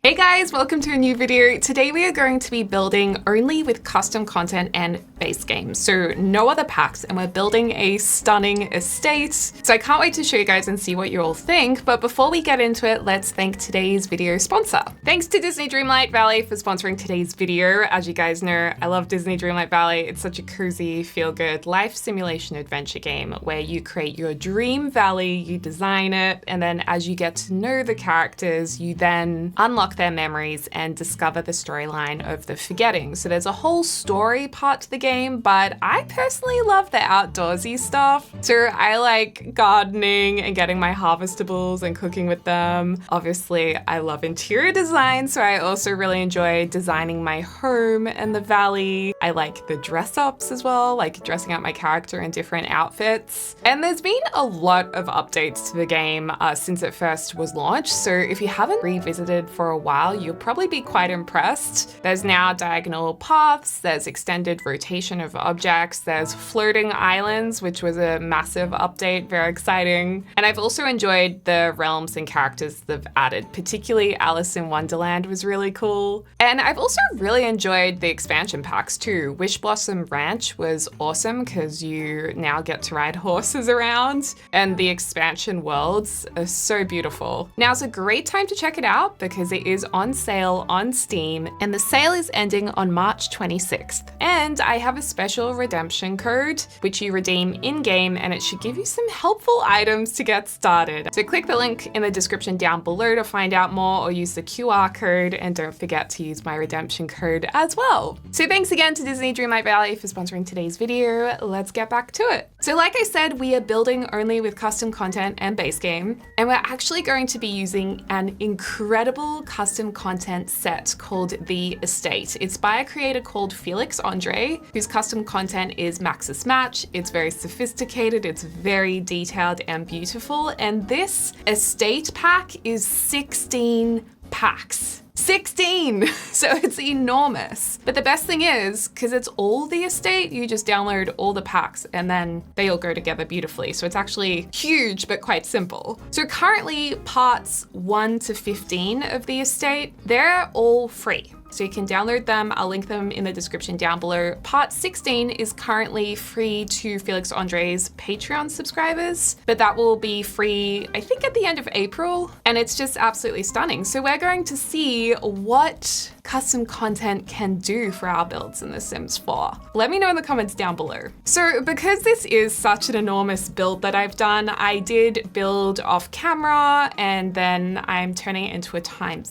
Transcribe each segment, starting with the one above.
Hey guys, welcome to a new video. Today we are going to be building only with custom content and base game, so no other packs, and we're building a stunning estate. So I can't wait to show you guys and see what you all think, but before we get into it, let's thank today's video sponsor. Thanks to Disney Dreamlight Valley for sponsoring today's video. As you guys know, I love Disney Dreamlight Valley. It's such a cozy, feel-good life simulation adventure game where you create your dream valley, you design it, and then as you get to know the characters, you then unlock their memories and discover the storyline of the forgetting. So there's a whole story part to the game, but I personally love the outdoorsy stuff. So I like gardening and getting my harvestables and cooking with them. Obviously, I love interior design, so I also really enjoy designing my home and the valley. I like the dress ups as well, like dressing up my character in different outfits. And there's been a lot of updates to the game since it first was launched. So if you haven't revisited for a while, you'll probably be quite impressed. There's now diagonal paths, there's extended rotation of objects, there's floating islands, which was a massive update, very exciting. And I've also enjoyed the realms and characters they've added, particularly Alice in Wonderland was really cool. And I've also really enjoyed the expansion packs too. Wish Blossom Ranch was awesome because you now get to ride horses around, and the expansion worlds are so beautiful. Now's a great time to check it out because it is on sale on Steam, and the sale is ending on March 26th. And I have a special redemption code, which you redeem in-game, and it should give you some helpful items to get started. So click the link in the description down below to find out more, or use the QR code, and don't forget to use my redemption code as well. So thanks again to Disney Dreamlight Valley for sponsoring today's video. Let's get back to it. So like I said, we are building only with custom content and base game, and we're actually going to be using an incredible custom content set called The Estate. It's by a creator called Felixandre, whose custom content is Maxis Match. It's very sophisticated, it's very detailed and beautiful, and this estate pack is 16 packs. 16! So it's enormous. But the best thing is, because it's all the estate, you just download all the packs and then they all go together beautifully. So it's actually huge, but quite simple. So currently parts 1 to 15 of the estate, they're all free. So you can download them. I'll link them in the description down below. Part 16 is currently free to Felixandre's Patreon subscribers, but that will be free, I think, at the end of April. And it's just absolutely stunning. So we're going to see what custom content can do for our builds in The Sims 4. Let me know in the comments down below. So because this is such an enormous build that I've done, I did build off camera, and then I'm turning it into a time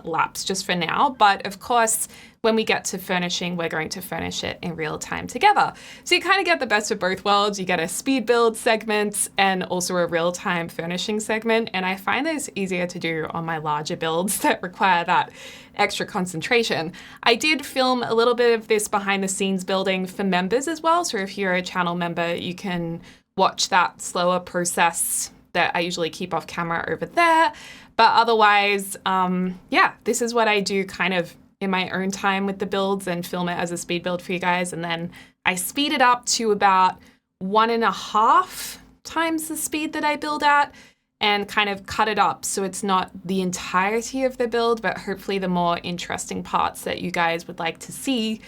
lapse just for now. But of course, when we get to furnishing, we're going to furnish it in real time together. So you kind of get the best of both worlds. You get a speed build segment and also a real time furnishing segment. And I find this easier to do on my larger builds that require that extra concentration. I did film a little bit of this behind the scenes building for members as well. So if you're a channel member, you can watch that slower process that I usually keep off camera over there. But otherwise, yeah, this is what I do kind of in my own time with the builds and film it as a speed build for you guys. And then I speed it up to about 1.5 times the speed that I build at, and kind of cut it up so it's not the entirety of the build, but hopefully the more interesting parts that you guys would like to see.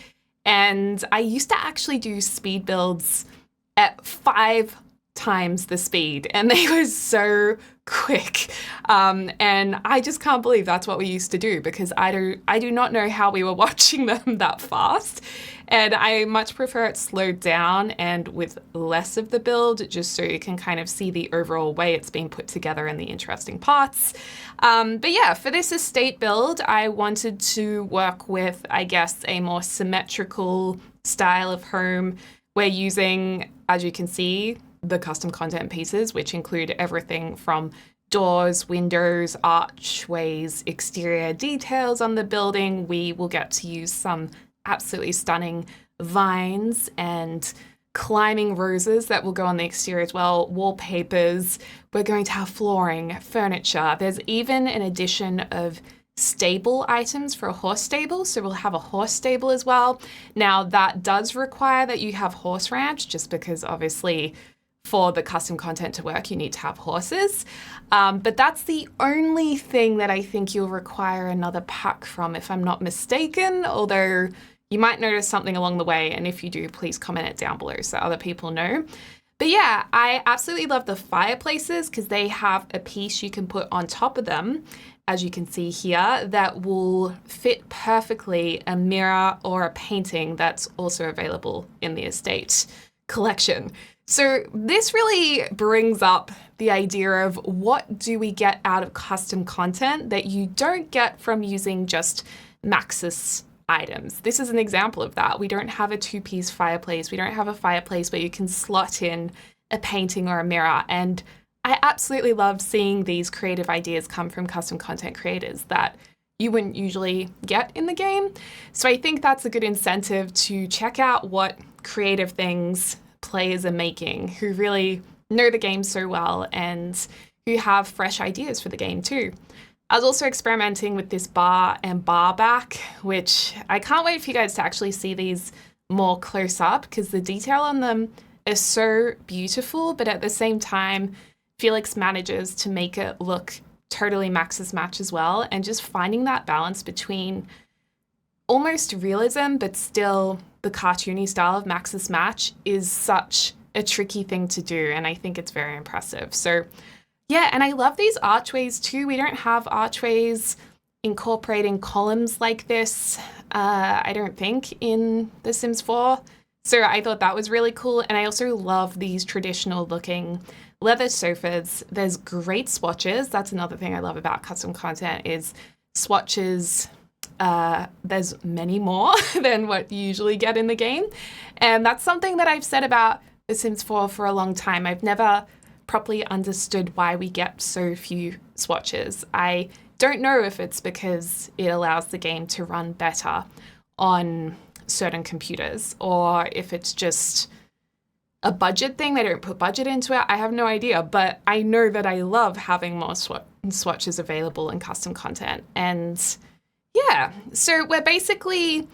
And I used to actually do speed builds at 5 times the speed, and they were so quick. And I just can't believe that's what we used to do, because I do not know how we were watching them that fast. And I much prefer it slowed down and with less of the build, just so you can kind of see the overall way it's being put together and the interesting parts. But yeah, for this estate build, I wanted to work with, I guess, a more symmetrical style of home. We're using, as you can see, the custom content pieces, which include everything from doors, windows, archways, exterior details on the building. We will get to use some absolutely stunning vines and climbing roses that will go on the exterior as well, wallpapers. We're going to have flooring, furniture. There's even an addition of stable items for a horse stable. So we'll have a horse stable as well. Now that does require that you have horse ranch, just because obviously for the custom content to work, you need to have horses. But that's the only thing that I think you'll require another pack from, if I'm not mistaken, although you might notice something along the way, and if you do, please comment it down below so other people know. But yeah, I absolutely love the fireplaces because they have a piece you can put on top of them, as you can see here, that will fit perfectly a mirror or a painting that's also available in the estate collection. So this really brings up the idea of what do we get out of custom content that you don't get from using just Maxis items. This is an example of that. We don't have a two-piece fireplace. We don't have a fireplace where you can slot in a painting or a mirror. And I absolutely love seeing these creative ideas come from custom content creators that you wouldn't usually get in the game. So I think that's a good incentive to check out what creative things players are making who really know the game so well and who have fresh ideas for the game too. I was also experimenting with this bar and bar back, which I can't wait for you guys to actually see these more close up because the detail on them is so beautiful, but at the same time, Felix manages to make it look totally Maxis Match as well, and just finding that balance between almost realism, but still the cartoony style of Maxis Match is such a tricky thing to do, and I think it's very impressive. So yeah, and I love these archways too. We don't have archways incorporating columns like this, I don't think, in The Sims 4. So I thought that was really cool. And I also love these traditional looking leather sofas. There's great swatches. That's another thing I love about custom content is swatches. There's many more than what you usually get in the game. And that's something that I've said about The Sims 4 for a long time. I've never properly understood why we get so few swatches. I don't know if it's because it allows the game to run better on certain computers or if it's just a budget thing. They don't put budget into it. I have no idea, but I know that I love having more swatches available in custom content. And yeah, so we're basically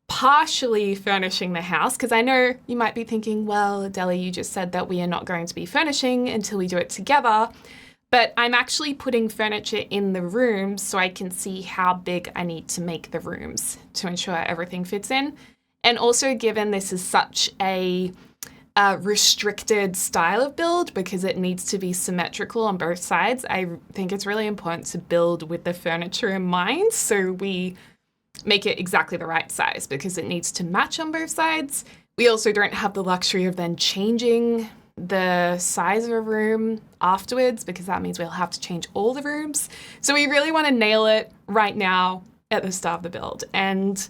partially furnishing the house, because I know you might be thinking, well, Deli, you just said that we are not going to be furnishing until we do it together, but I'm actually putting furniture in the rooms so I can see how big I need to make the rooms to ensure everything fits in. And also, given this is such a restricted style of build because it needs to be symmetrical on both sides, I think it's really important to build with the furniture in mind so we make it exactly the right size because it needs to match on both sides. We also don't have the luxury of then changing the size of a room afterwards because that means we'll have to change all the rooms. So we really want to nail it right now at the start of the build. And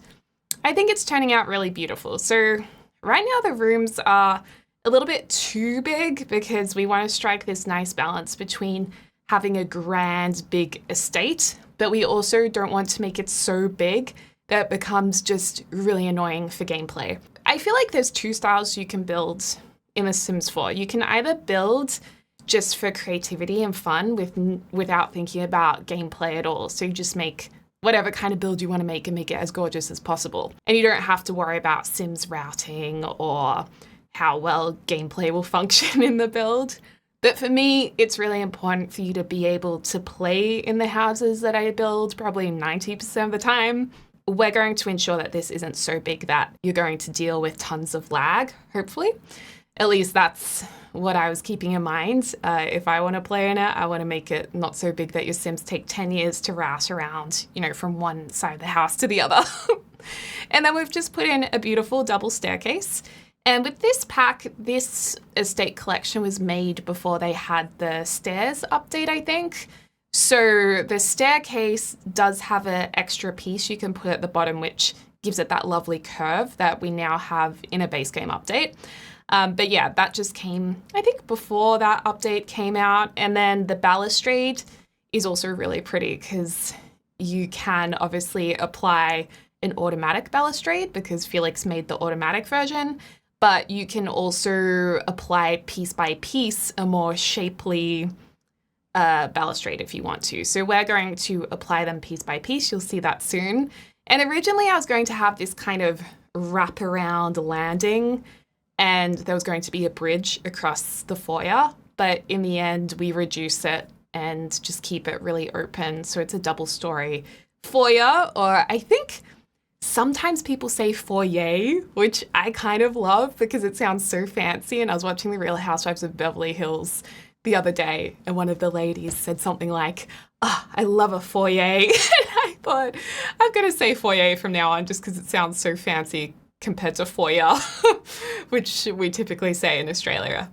I think it's turning out really beautiful. So right now the rooms are a little bit too big because we want to strike this nice balance between having a grand, big estate, but we also don't want to make it so big that it becomes just really annoying for gameplay. I feel like there's two styles you can build in The Sims 4. You can either build just for creativity and fun without thinking about gameplay at all. So you just make whatever kind of build you want to make and make it as gorgeous as possible. And you don't have to worry about Sims routing or how well gameplay will function in the build. But for me, it's really important for you to be able to play in the houses that I build probably 90% of the time. We're going to ensure that this isn't so big that you're going to deal with tons of lag, hopefully. At least that's what I was keeping in mind. If I want to play in it, I want to make it not so big that your Sims take 10 years to route around, from one side of the house to the other. And then we've just put in a beautiful double staircase. And with this pack, this estate collection was made before they had the stairs update, I think. So the staircase does have an extra piece you can put at the bottom, which gives it that lovely curve that we now have in a base game update. But yeah, that just came, I think, before that update came out. And then the balustrade is also really pretty because you can obviously apply an automatic balustrade because Felix made the automatic version. But you can also apply piece by piece a more shapely balustrade if you want to. So we're going to apply them piece by piece. You'll see that soon. And originally I was going to have this kind of wraparound landing and there was going to be a bridge across the foyer, but in the end we reduce it and just keep it really open. So it's a double-story foyer, or I think sometimes people say foyer, which I kind of love because it sounds so fancy. And I was watching The Real Housewives of Beverly Hills the other day, and one of the ladies said something like, "Oh, I love a foyer." And I thought, I'm going to say foyer from now on just because it sounds so fancy compared to foyer, which we typically say in Australia.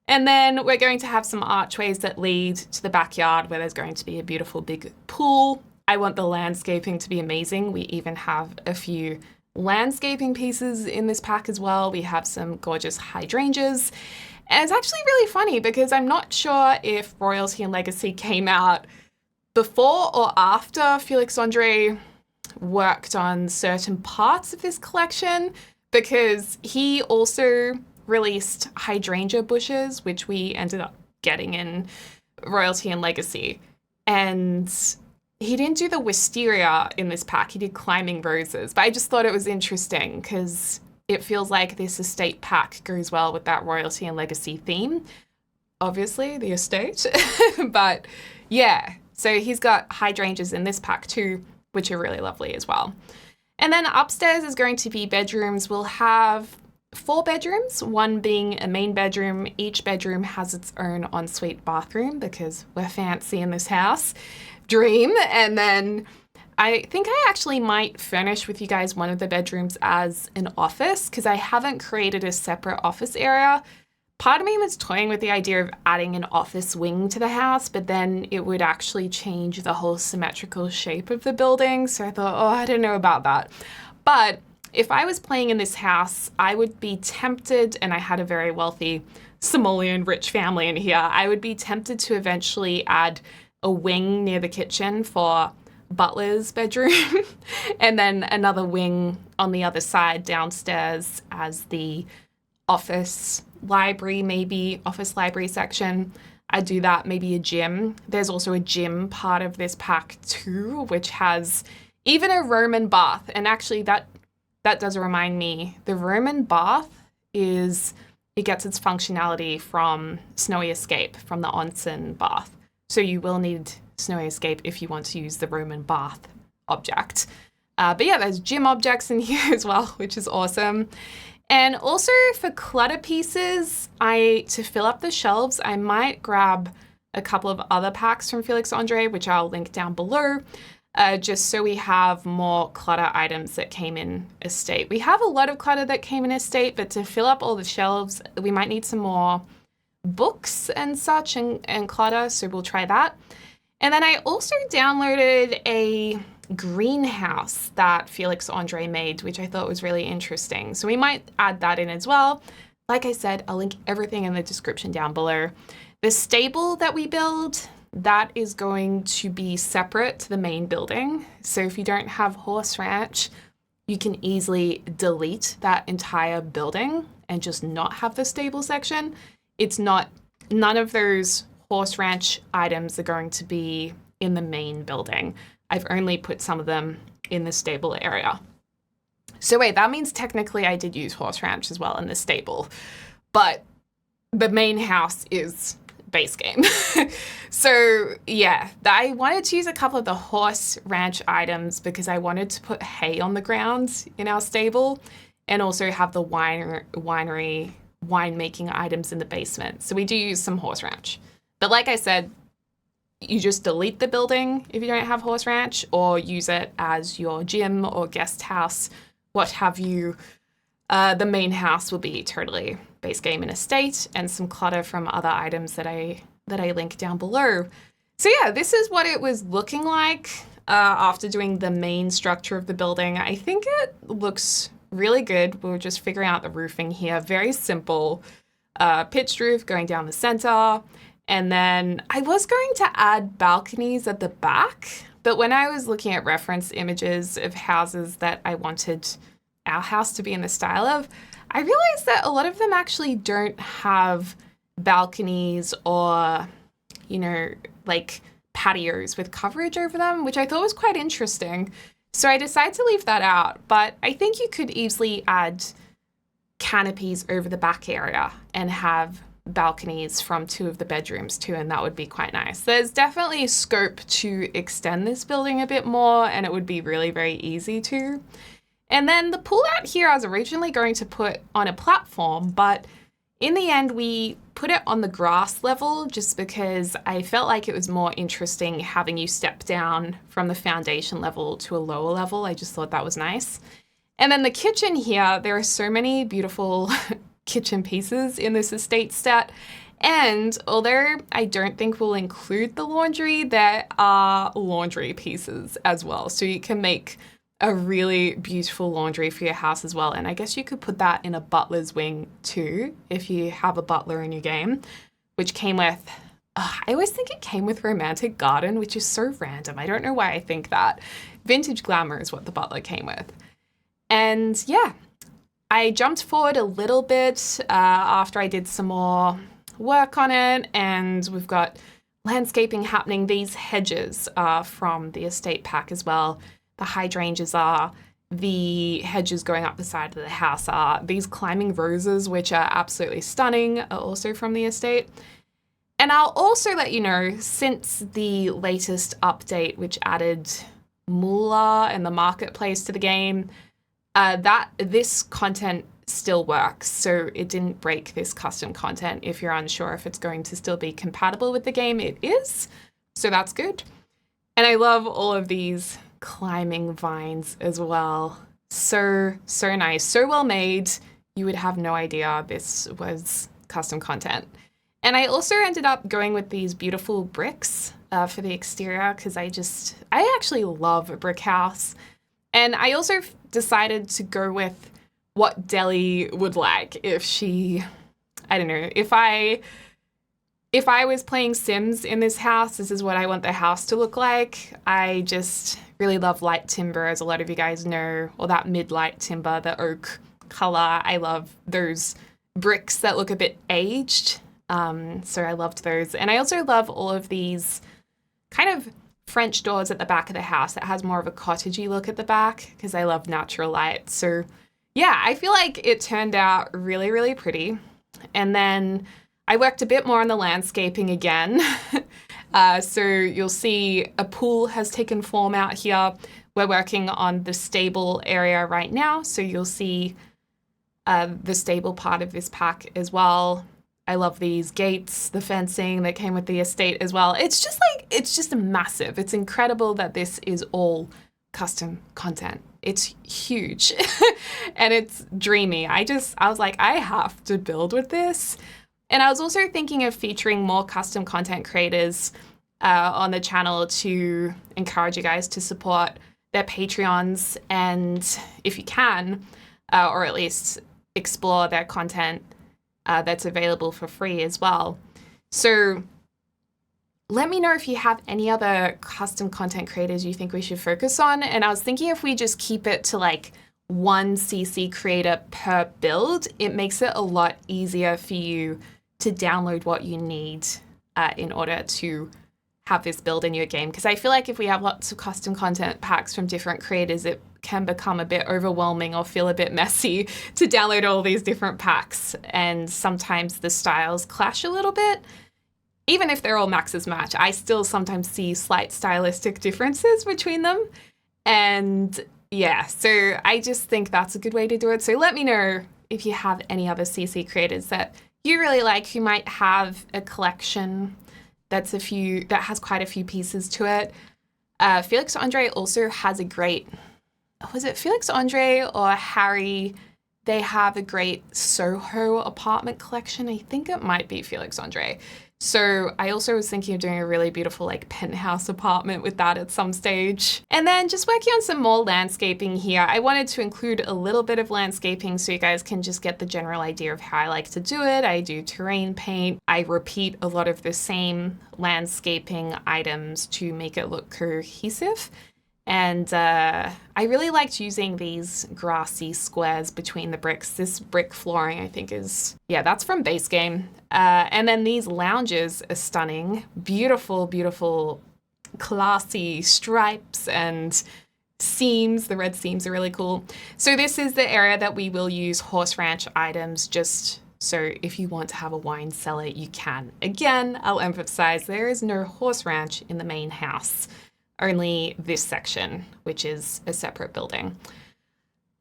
And then we're going to have some archways that lead to the backyard where there's going to be a beautiful big pool. I want the landscaping to be amazing. We even have a few landscaping pieces in this pack as well. We have some gorgeous hydrangeas. And it's actually really funny because I'm not sure if Royalty and Legacy came out before or after Felixandre worked on certain parts of this collection, because he also released hydrangea bushes, which we ended up getting in Royalty and Legacy. And he didn't do the wisteria in this pack. He did climbing roses, but I just thought it was interesting because it feels like this estate pack goes well with that Royalty and Legacy theme. Obviously, the estate, but yeah. So he's got hydrangeas in this pack too, which are really lovely as well. And then upstairs is going to be bedrooms. We'll have 4 bedrooms, one being a main bedroom. Each bedroom has its own ensuite bathroom because we're fancy in this house. Dream. And then I think I actually might furnish with you guys one of the bedrooms as an office because I haven't created a separate office area. Part of me was toying with the idea of adding an office wing to the house, but then it would actually change the whole symmetrical shape of the building. So I thought, oh, I don't know about that. But if I was playing in this house, I would be tempted, and I had a very wealthy Somalian rich family in here, I would be tempted to eventually add a wing near the kitchen for butler's bedroom and then another wing on the other side downstairs as the office library, maybe office library section. I'd do that, maybe a gym. There's also a gym part of this pack too, which has even a Roman bath. And actually that does remind me, the Roman bath it gets its functionality from Snowy Escape, from the onsen bath. So you will need Snowy Escape if you want to use the Roman bath object. But yeah, there's gym objects in here as well, which is awesome. And also for clutter pieces, to fill up the shelves, I might grab a couple of other packs from Felixandre, which I'll link down below, just so we have more clutter items that came in estate. We have a lot of clutter that came in estate, but to fill up all the shelves, we might need some more books and such and clutter, so we'll try that. And then I also downloaded a greenhouse that Felixandre made, which I thought was really interesting. So we might add that in as well. Like I said, I'll link everything in the description down below. The stable that we build, that is going to be separate to the main building. So if you don't have horse ranch, you can easily delete that entire building and just not have the stable section. None of those horse ranch items are going to be in the main building. I've only put some of them in the stable area. So wait, that means technically I did use horse ranch as well in the stable, but the main house is base game. So yeah, I wanted to use a couple of the horse ranch items because I wanted to put hay on the ground in our stable and also have the winemaking items in the basement. So we do use some horse ranch. But like I said, you just delete the building if you don't have horse ranch, or use it as your gym or guest house, what have you. The main house will be totally base game and estate, and some clutter from other items that I link down below. So yeah, this is what it was looking like after doing the main structure of the building. I think it looks really good. We were just figuring out the roofing here. Very simple pitched roof going down the center. And then I was going to add balconies at the back, but when I was looking at reference images of houses that I wanted our house to be in the style of, I realized that a lot of them actually don't have balconies or, like patios with coverage over them, which I thought was quite interesting. So I decided to leave that out, but I think you could easily add canopies over the back area and have balconies from 2 of the bedrooms too, and that would be quite nice. There's definitely scope to extend this building a bit more, and it would be really very easy to. And then the pool out here I was originally going to put on a platform, but in the end we put it on the grass level just because I felt like it was more interesting having you step down from the foundation level to a lower level. I just thought that was nice. And then the kitchen here, there are so many beautiful kitchen pieces in this estate stat. And although I don't think we'll include the laundry, there are laundry pieces as well. So you can make a really beautiful laundry for your house as well. And I guess you could put that in a butler's wing too, if you have a butler in your game, which came with, I always think it came with Romantic Garden, which is so random. I don't know why I think that. Vintage Glamour is what the butler came with. And yeah, I jumped forward a little bit after I did some more work on it, and we've got landscaping happening. These hedges are from the estate pack as well. The hydrangeas are, the hedges going up the side of the house are, these climbing roses, which are absolutely stunning, are also from the estate. And I'll also let you know, since the latest update, which added Moolah and the marketplace to the game, that this content still works. So it didn't break this custom content. If you're unsure if it's going to still be compatible with the game, it is. So that's good. And I love all of these climbing vines as well. So nice, so well made. You would have no idea this was custom content. And I also ended up going with these beautiful bricks for the exterior because I actually love a brick house. And I also decided to go with what Deli would like if she, I don't know, if I was playing Sims in this house, this is what I want the house to look like. I just really love light timber, as a lot of you guys know, or that mid-light timber, the oak color. I love those bricks that look a bit aged. So I loved those. And I also love all of these kind of French doors at the back of the house that has more of a cottagey look at the back because I love natural light. So yeah, I feel like it turned out really, really pretty. And then I worked a bit more on the landscaping again. So you'll see a pool has taken form out here. We're working on the stable area right now. So you'll see the stable part of this pack as well. I love these gates, the fencing that came with the estate as well. It's just massive. It's incredible that this is all custom content. It's huge and it's dreamy. I was like, I have to build with this. And I was also thinking of featuring more custom content creators on the channel to encourage you guys to support their Patreons and, if you can, or at least explore their content that's available for free as well. So let me know if you have any other custom content creators you think we should focus on. And I was thinking if we just keep it to like one CC creator per build, it makes it a lot easier for you to download what you need in order to have this build in your game. Because I feel like if we have lots of custom content packs from different creators, it can become a bit overwhelming or feel a bit messy to download all these different packs. And sometimes the styles clash a little bit. Even if they're all maxes match, I still sometimes see slight stylistic differences between them. And yeah, so I just think that's a good way to do it. So let me know if you have any other CC creators that you really like who might have a collection that has quite a few pieces to it. Felixandre also has a great, was it Felixandre or Harry? They have a great Soho apartment collection. I think it might be Felixandre. So I also was thinking of doing a really beautiful like penthouse apartment with that at some stage. And then just working on some more landscaping here. I wanted to include a little bit of landscaping so you guys can just get the general idea of how I like to do it. I do terrain paint. I repeat a lot of the same landscaping items to make it look cohesive. And I really liked using these grassy squares between the bricks. This brick flooring, I think that's from base game. And then these lounges are stunning. Beautiful, beautiful, classy stripes and seams. The red seams are really cool. So this is the area that we will use horse ranch items, just so if you want to have a wine cellar, you can. Again, I'll emphasize there is no horse ranch in the main house, only this section, which is a separate building.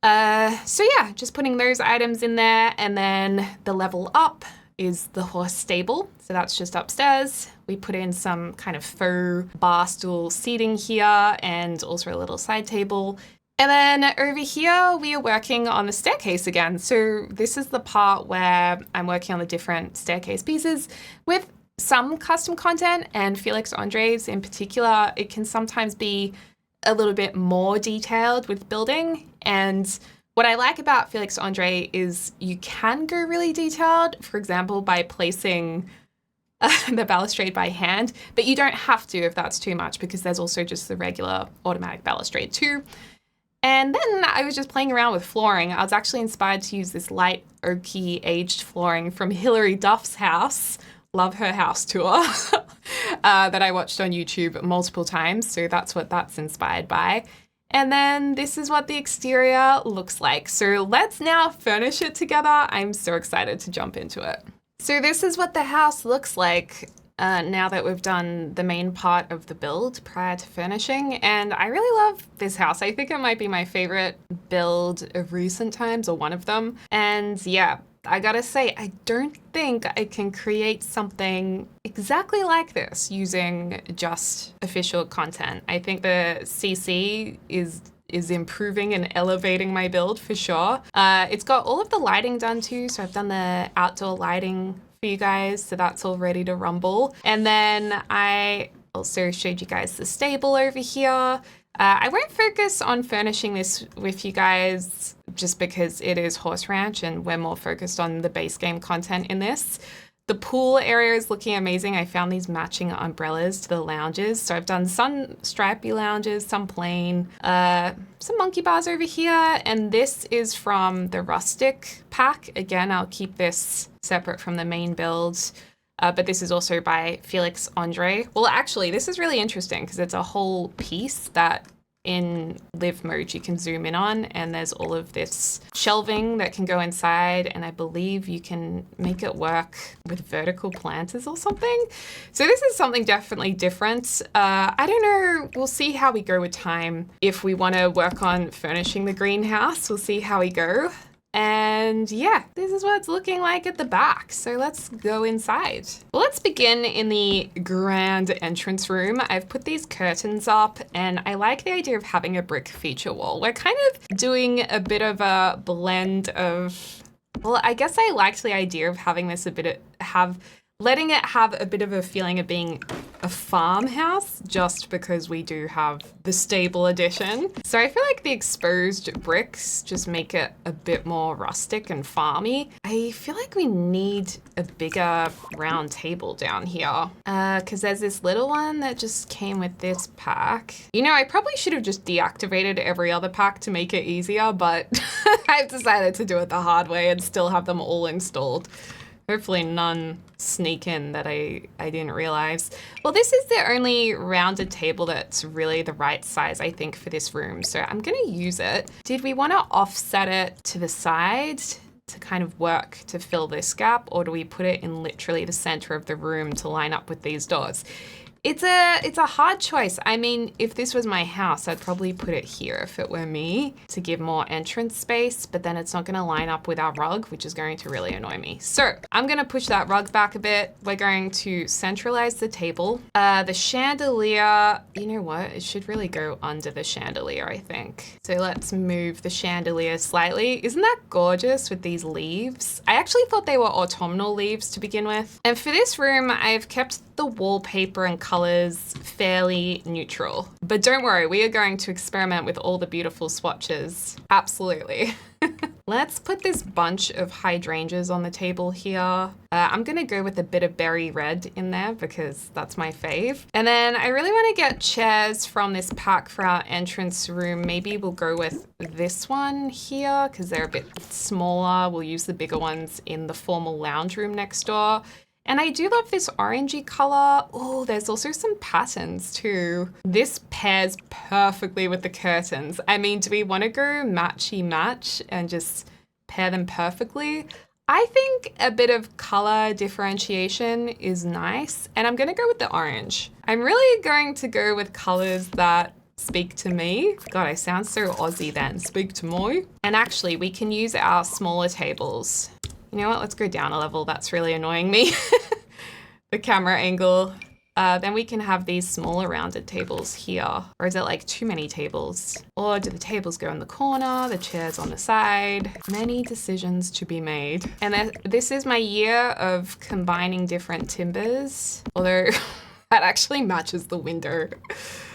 So yeah, just putting those items in there, and then the level up is the horse stable. So that's just upstairs. We put in some kind of faux bar stool seating here and also a little side table. And then over here, we are working on the staircase again. So this is the part where I'm working on the different staircase pieces with some custom content, and Felixandre's in particular. It can sometimes be a little bit more detailed with building. And what I like about Felixandre is you can go really detailed, for example, by placing the balustrade by hand, but you don't have to if that's too much, because there's also just the regular automatic balustrade too. And then I was just playing around with flooring. I was actually inspired to use this light oaky aged flooring from Hilary Duff's house. Love her house tour that I watched on YouTube multiple times. So that's what that's inspired by. And then this is what the exterior looks like. So let's now furnish it together. I'm so excited to jump into it. So this is what the house looks like now that we've done the main part of the build prior to furnishing. And I really love this house. I think it might be my favorite build of recent times, or one of them. And yeah, I gotta say, I don't think I can create something exactly like this using just official content. I think the CC is improving and elevating my build for sure. It's got all of the lighting done too, so I've done the outdoor lighting for you guys, so that's all ready to rumble. And then I also showed you guys the stable over here. I won't focus on furnishing this with you guys just because it is Horse Ranch and we're more focused on the base game content in this. The pool area is looking amazing. I found these matching umbrellas to the lounges. So I've done some stripy lounges, some plain, some monkey bars over here. And this is from the Rustyc pack. Again, I'll keep this separate from the main build. But this is also by Felixandre. Well, actually, this is really interesting because it's a whole piece that in live mode you can zoom in on, and there's all of this shelving that can go inside, and I believe you can make it work with vertical planters or something. So this is something definitely different. I don't know, we'll see how we go with time. If we want to work on furnishing the greenhouse, we'll see how we go. And yeah, this is what it's looking like at the back. So let's go inside. Well, let's begin in the grand entrance room. I've put these curtains up, and I like the idea of having a brick feature wall. We're kind of doing a bit of a blend of, well, I guess I liked the idea of having this letting it have a bit of a feeling of being a farmhouse, just because we do have the stable edition. So I feel like the exposed bricks just make it a bit more rustic and farmy. I feel like we need a bigger round table down here because there's this little one that just came with this pack. You know, I probably should have just deactivated every other pack to make it easier, but I've decided to do it the hard way and still have them all installed. Hopefully none sneak in that I didn't realize. Well, this is the only rounded table that's really the right size, I think, for this room. So I'm gonna use it. Did we wanna offset it to the side to kind of work to fill this gap, or do we put it in literally the center of the room to line up with these doors? It's a hard choice. I mean, if this was my house, I'd probably put it here if it were me to give more entrance space, but then it's not gonna line up with our rug, which is going to really annoy me. So I'm gonna push that rug back a bit. We're going to centralize the table. The chandelier, you know what? It should really go under the chandelier, I think. So let's move the chandelier slightly. Isn't that gorgeous with these leaves? I actually thought they were autumnal leaves to begin with. And for this room, I've kept the wallpaper and colors fairly neutral. But don't worry, we are going to experiment with all the beautiful swatches. Absolutely. Let's put this bunch of hydrangeas on the table here. I'm gonna go with a bit of berry red in there because that's my fave. And then I really wanna get chairs from this pack for our entrance room. Maybe we'll go with this one here because they're a bit smaller. We'll use the bigger ones in the formal lounge room next door. And I do love this orangey color. Oh, there's also some patterns too. This pairs perfectly with the curtains. I mean, do we want to go matchy match and just pair them perfectly? I think a bit of color differentiation is nice, and I'm gonna go with the orange. I'm really going to go with colors that speak to me. God, I sound so Aussie then. Speak to me. And actually, we can use our smaller tables. You know what? Let's go down a level. That's really annoying me. The camera angle. Then we can have these smaller rounded tables here. Or is it like too many tables? Or do the tables go in the corner, the chairs on the side? Many decisions to be made. And then this is my year of combining different timbers. Although that actually matches the window.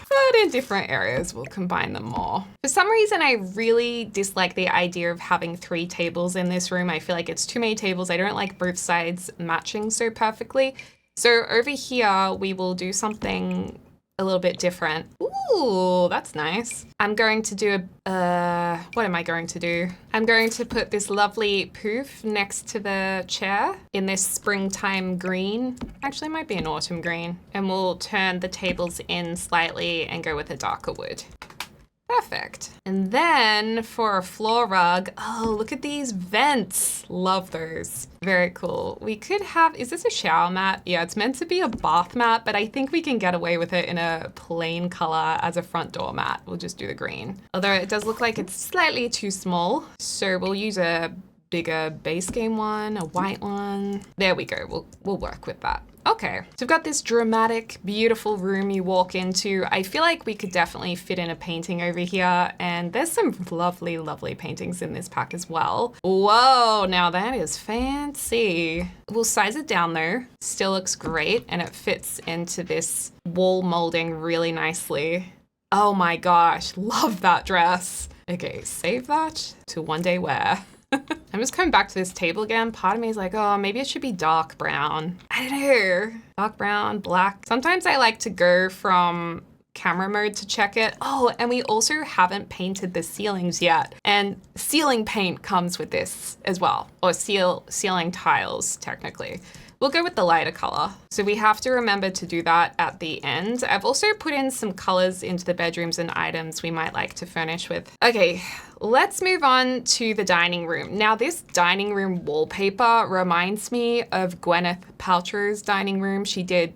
But in different areas, we'll combine them more. For some reason, I really dislike the idea of having 3 tables in this room. I feel like it's too many tables. I don't like both sides matching so perfectly. So over here, we will do something a little bit different. Ooh, that's nice. I'm going to do what am I going to do? I'm going to put this lovely poof next to the chair in this springtime green. Actually, it might be an autumn green. And we'll turn the tables in slightly and go with a darker wood. Perfect. And then for a floor rug, oh, look at these vents. Love those. Very cool. We could have, is this a shower mat? Yeah, it's meant to be a bath mat, but I think we can get away with it in a plain color as a front door mat. We'll just do the green. Although it does look like it's slightly too small. So we'll use a bigger base game one, a white one. There we go. We'll work with that. Okay, so we've got this dramatic, beautiful room you walk into. I feel like we could definitely fit in a painting over here, and there's some lovely, lovely paintings in this pack as well. Whoa, now that is fancy. We'll size it down though. Still looks great, and it fits into this wall molding really nicely. Oh my gosh, love that dress. Okay, save that to one day wear. I'm just coming back to this table again. Part of me is like, oh, maybe it should be dark brown. I don't know. Dark brown, black. Sometimes I like to go from camera mode to check it. Oh, and we also haven't painted the ceilings yet. And ceiling paint comes with this as well. Or ceiling tiles, technically. We'll go with the lighter color. So we have to remember to do that at the end. I've also put in some colors into the bedrooms and items we might like to furnish with. Okay, let's move on to the dining room. Now this dining room wallpaper reminds me of Gwyneth Paltrow's dining room. She did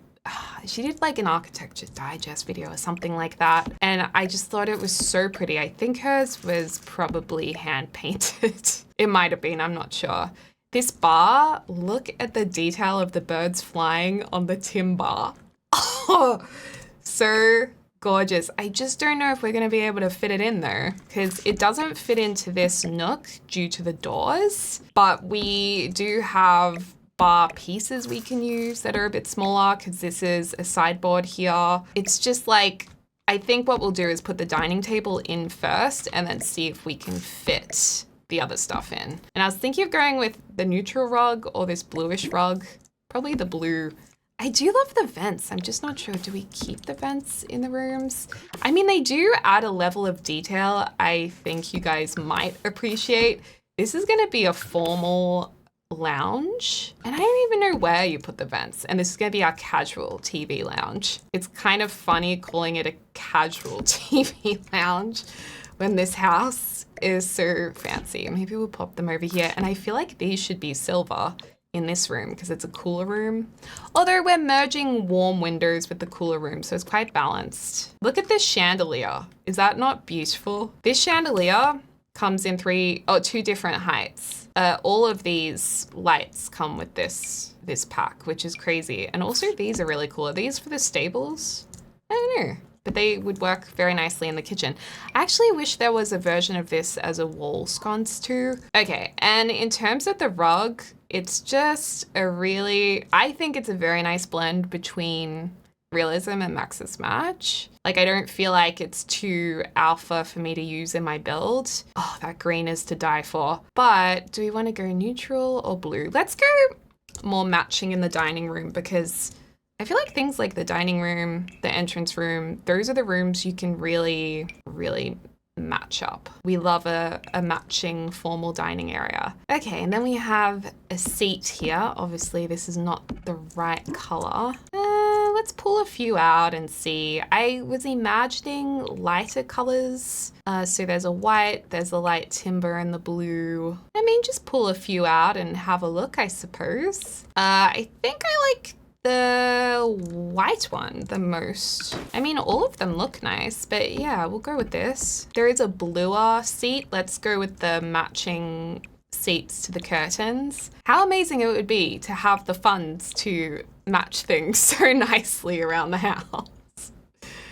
like an Architecture Digest video or something like that. And I just thought it was so pretty. I think hers was probably hand painted. It might have been, I'm not sure. This bar, look at the detail of the birds flying on the timber. Oh, so gorgeous. I just don't know if we're gonna be able to fit it in though, because it doesn't fit into this nook due to the doors, but we do have bar pieces we can use that are a bit smaller because this is a sideboard here. It's just like, I think what we'll do is put the dining table in first and then see if we can fit the other stuff in. And I was thinking of going with the neutral rug or this bluish rug, probably the blue. I do love the vents. I'm just not sure. Do we keep the vents in the rooms? I mean, they do add a level of detail I think you guys might appreciate. This is gonna be a formal lounge, and I don't even know where you put the vents. And this is gonna be our casual TV lounge. It's kind of funny calling it a casual TV lounge when this house is so fancy. Maybe we'll pop them over here. And I feel like these should be silver in this room because it's a cooler room. Although we're merging warm windows with the cooler room, so it's quite balanced. Look at this chandelier. Is that not beautiful? This chandelier comes in two different heights. All of these lights come with this pack, which is crazy. And also these are really cool. Are these for the stables? I don't know. But they would work very nicely in the kitchen. I actually wish there was a version of this as a wall sconce too. Okay, and in terms of the rug, it's just I think it's a very nice blend between realism and Maxis Match. Like, I don't feel like it's too alpha for me to use in my build. Oh, that green is to die for. But do we want to go neutral or blue? Let's go more matching in the dining room because I feel like things like the dining room, the entrance room, those are the rooms you can really, really matchup. We love a matching formal dining area. Okay, and then we have a seat here. Obviously, this is not the right color. Let's pull a few out and see. I was imagining lighter colors. So there's a white, there's a light timber and the blue. I mean, just pull a few out and have a look, I suppose. I think I like the white one the most. I mean, all of them look nice, but yeah, we'll go with this. There is a bluer seat. Let's go with the matching seats to the curtains. How amazing it would be to have the funds to match things so nicely around the house.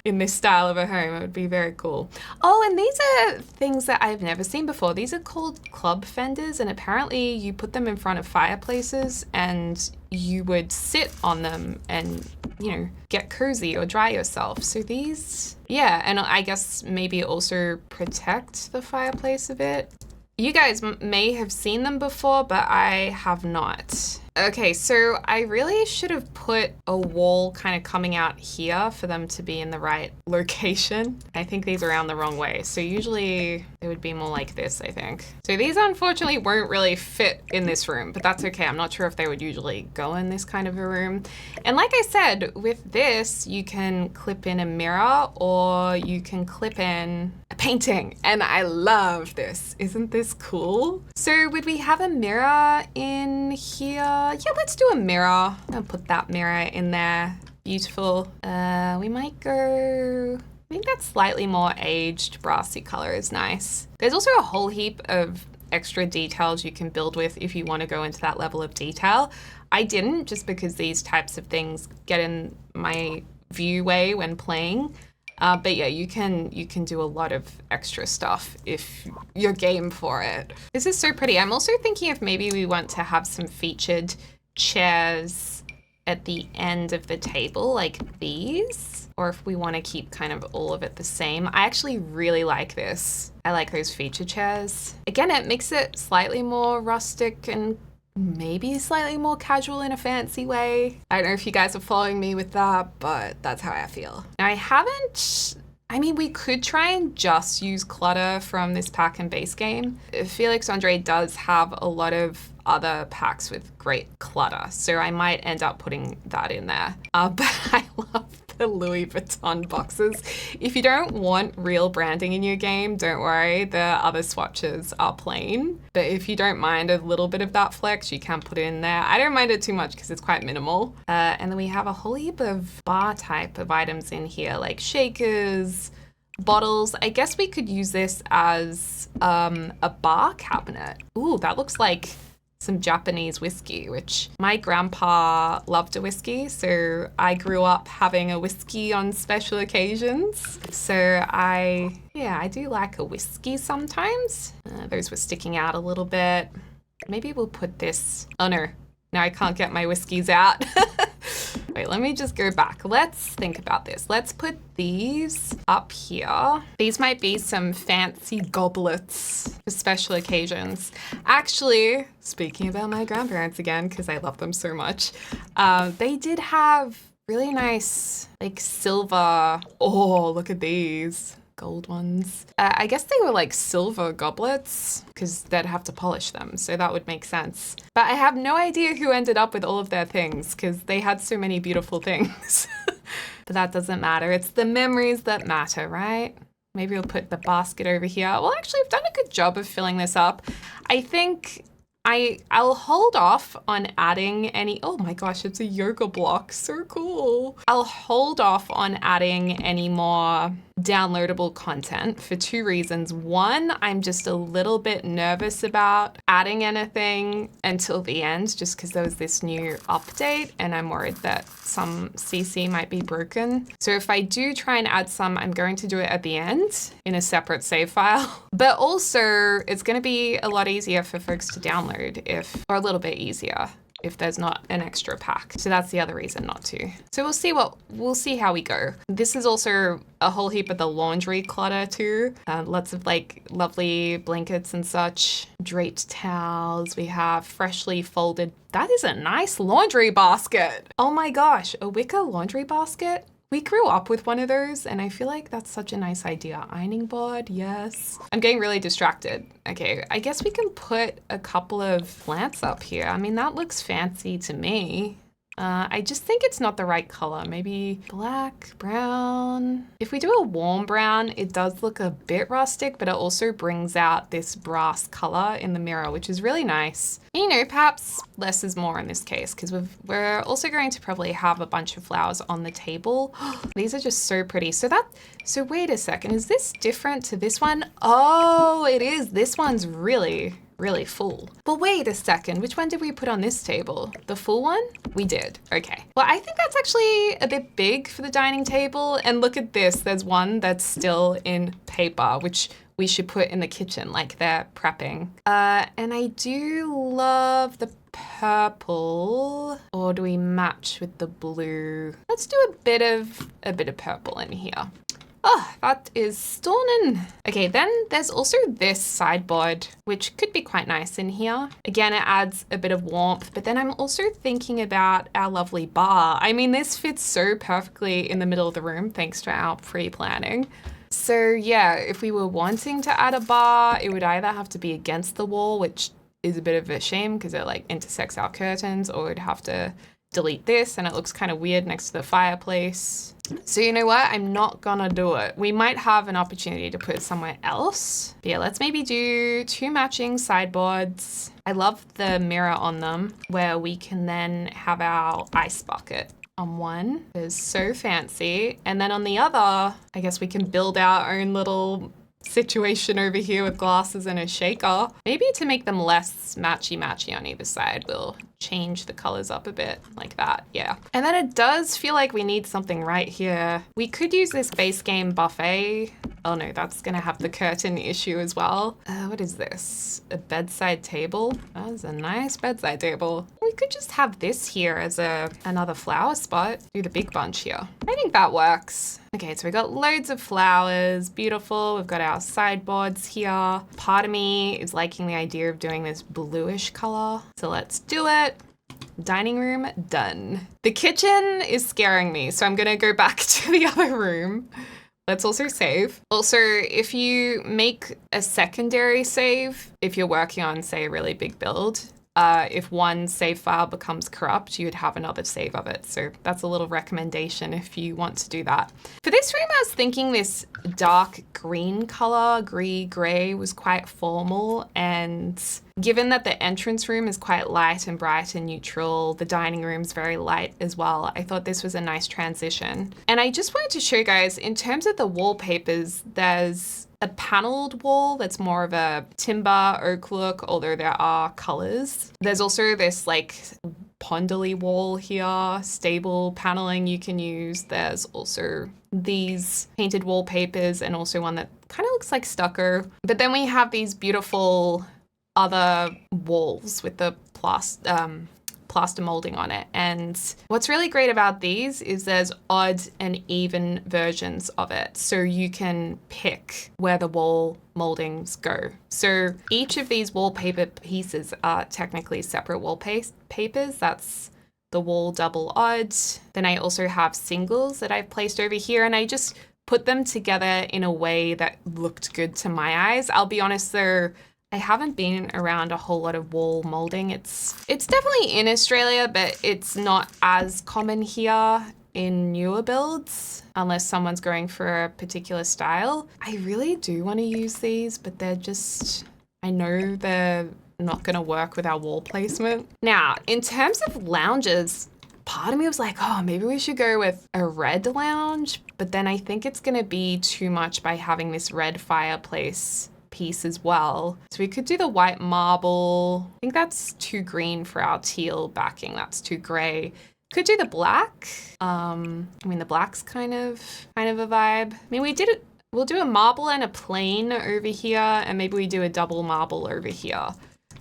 In this style of a home, it would be very cool. Oh, and these are things that I've never seen before. These are called club fenders, and apparently you put them in front of fireplaces and you would sit on them and, you know, get cozy or dry yourself. So these, yeah, and I guess maybe also protect the fireplace a bit. You guys may have seen them before, but I have not. Okay, so I really should have put a wall kind of coming out here for them to be in the right location. I think these are around the wrong way. So usually they would be more like this, I think. So these unfortunately won't really fit in this room, but that's okay. I'm not sure if they would usually go in this kind of a room. And like I said, with this, you can clip in a mirror or you can clip in a painting. And I love this. Isn't this cool? So would we have a mirror in here? Yeah, let's do a mirror. I'm gonna put that mirror in there. Beautiful. We might go, I think that slightly more aged brassy color is nice. There's also a whole heap of extra details you can build with if you want to go into that level of detail. I didn't, just because these types of things get in my view way when playing. But yeah, you can do a lot of extra stuff if you're game for it. This is so pretty. I'm also thinking if maybe we want to have some featured chairs at the end of the table like these, or if we want to keep kind of all of it the same. I actually really like this. I like those feature chairs. Again, it makes it slightly more rustic and maybe slightly more casual in a fancy way. I don't know if you guys are following me with that, but that's how I feel. Now I mean, we could try and just use clutter from this pack and base game. Felixandre does have a lot of other packs with great clutter, so I might end up putting that in there. But I love the Louis Vuitton boxes. If you don't want real branding in your game, don't worry, the other swatches are plain. But if you don't mind a little bit of that flex, you can put it in there. I don't mind it too much because it's quite minimal. And then we have a whole heap of bar type of items in here, like shakers, bottles. I guess we could use this as a bar cabinet. Ooh, that looks like some Japanese whiskey, which my grandpa loved a whiskey, so I grew up having a whiskey on special occasions. So I do like a whiskey sometimes. Those were sticking out a little bit. Maybe we'll put this, oh no, now I can't get my whiskeys out. Wait, let me just go back. Let's think about this. Let's put these up here. These might be some fancy goblets for special occasions. Actually, speaking about my grandparents again, because I love them so much, they did have really nice, like silver, oh, look at these. Gold ones. I guess they were like silver goblets because they'd have to polish them, so that would make sense. But I have no idea who ended up with all of their things because they had so many beautiful things. But that doesn't matter. It's the memories that matter, right? Maybe we'll put the basket over here. Well, actually, I've done a good job of filling this up. I think I'll hold off on adding any, oh my gosh, it's a yoga block, so cool. I'll hold off on adding any more downloadable content for two reasons. One, I'm just a little bit nervous about adding anything until the end, just because there was this new update and I'm worried that some CC might be broken. So if I do try and add some, I'm going to do it at the end in a separate save file. But also it's going to be a lot easier for folks to download or a little bit easier if there's not an extra pack. So that's the other reason not to. So we'll see how we go. This is also a whole heap of the laundry clutter too. Lots of like lovely blankets and such, draped towels. We have freshly folded. That is a nice laundry basket. Oh my gosh, a wicker laundry basket We grew up with one of those and I feel like that's such a nice idea. Ironing board, yes. I'm getting really distracted. Okay, I guess we can put a couple of plants up here. I mean, that looks fancy to me. I just think it's not the right color. Maybe black, brown. If we do a warm brown, it does look a bit rustic, but it also brings out this brass color in the mirror, which is really nice. You know, perhaps less is more in this case, because we're also going to probably have a bunch of flowers on the table. These are just so pretty. So wait a second, is this different to this one? Oh, it is. This one's really full. But wait a second, which one did we put on this table? The full one? We did, okay. Well, I think that's actually a bit big for the dining table. And look at this, there's one that's still in paper, which we should put in the kitchen, like they're prepping. And I do love the purple. Or do we match with the blue? Let's do a bit of purple in here. Oh, that is stunning. Okay, then there's also this sideboard, which could be quite nice in here. Again, it adds a bit of warmth, but then I'm also thinking about our lovely bar. I mean, this fits so perfectly in the middle of the room, thanks to our pre-planning. So yeah, if we were wanting to add a bar, it would either have to be against the wall, which is a bit of a shame because it like intersects our curtains, or we'd have to delete this and it looks kind of weird next to the fireplace. So you know what? I'm not gonna do it. We might have an opportunity to put it somewhere else. But yeah, let's maybe do 2 matching sideboards. I love the mirror on them where we can then have our ice bucket on one. It's so fancy. And then on the other, I guess we can build our own little situation over here with glasses and a shaker. Maybe to make them less matchy-matchy on either side, we'll change the colors up a bit like that, yeah. And then it does feel like we need something right here. We could use this base game buffet. Oh no, that's gonna have the curtain issue as well. What is this? A bedside table? That is a nice bedside table. We could just have this here as another flower spot. Do the big bunch here. I think that works. Okay, so we got loads of flowers, beautiful. We've got our sideboards here. Part of me is liking the idea of doing this bluish color. So let's do it. Dining room, done. The kitchen is scaring me, so I'm gonna go back to the other room. Let's also save. Also, if you make a secondary save, if you're working on, say, a really big build, if one save file becomes corrupt, you'd have another save of it. So that's a little recommendation if you want to do that. For this room, I was thinking this dark green color, gray was quite formal. And given that the entrance room is quite light and bright and neutral, the dining room's very light as well, I thought this was a nice transition. And I just wanted to show you guys, in terms of the wallpapers, there's a paneled wall that's more of a timber oak look, although there are colors. There's also this like ponderly wall here, stable paneling you can use. There's also these painted wallpapers and also one that kind of looks like stucco. But then we have these beautiful other walls with the plaster molding on it. And what's really great about these is there's odd and even versions of it. So you can pick where the wall moldings go. So each of these wallpaper pieces are technically separate wallpapers. That's the wall double odd. Then I also have singles that I've placed over here, and I just put them together in a way that looked good to my eyes. I'll be honest though, I haven't been around a whole lot of wall molding. It's definitely in Australia, but it's not as common here in newer builds, unless someone's going for a particular style. I really do want to use these, but they're just, I know they're not going to work with our wall placement. Now, in terms of lounges, part of me was like, oh, maybe we should go with a red lounge, but then I think it's going to be too much by having this red fireplace piece as well. So we could do the white marble. I think that's too green for our teal backing. That's too gray. Could do the black. I mean, the black's kind of a vibe. I mean, we'll do a marble and a plain over here, and maybe we do a double marble over here.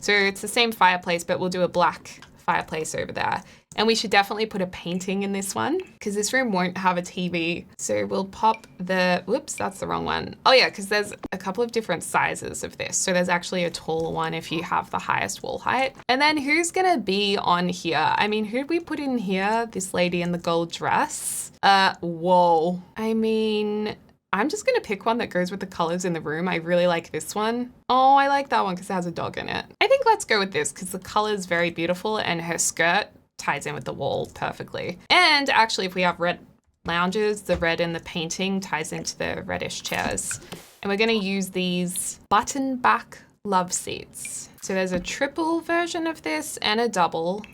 So it's the same fireplace, but we'll do a black fireplace over there. And we should definitely put a painting in this one because this room won't have a TV. So we'll pop the, whoops, that's the wrong one. Oh yeah, because there's a couple of different sizes of this. So there's actually a taller one if you have the highest wall height. And then who's gonna be on here? I mean, who'd we put in here? This lady in the gold dress. Whoa. I mean, I'm just gonna pick one that goes with the colors in the room. I really like this one. Oh, I like that one because it has a dog in it. I think let's go with this because the color is very beautiful and her skirt ties in with the wall perfectly. And actually, if we have red lounges, the red in the painting ties into the reddish chairs. And we're gonna use these button back love seats. So there's a triple version of this and a double.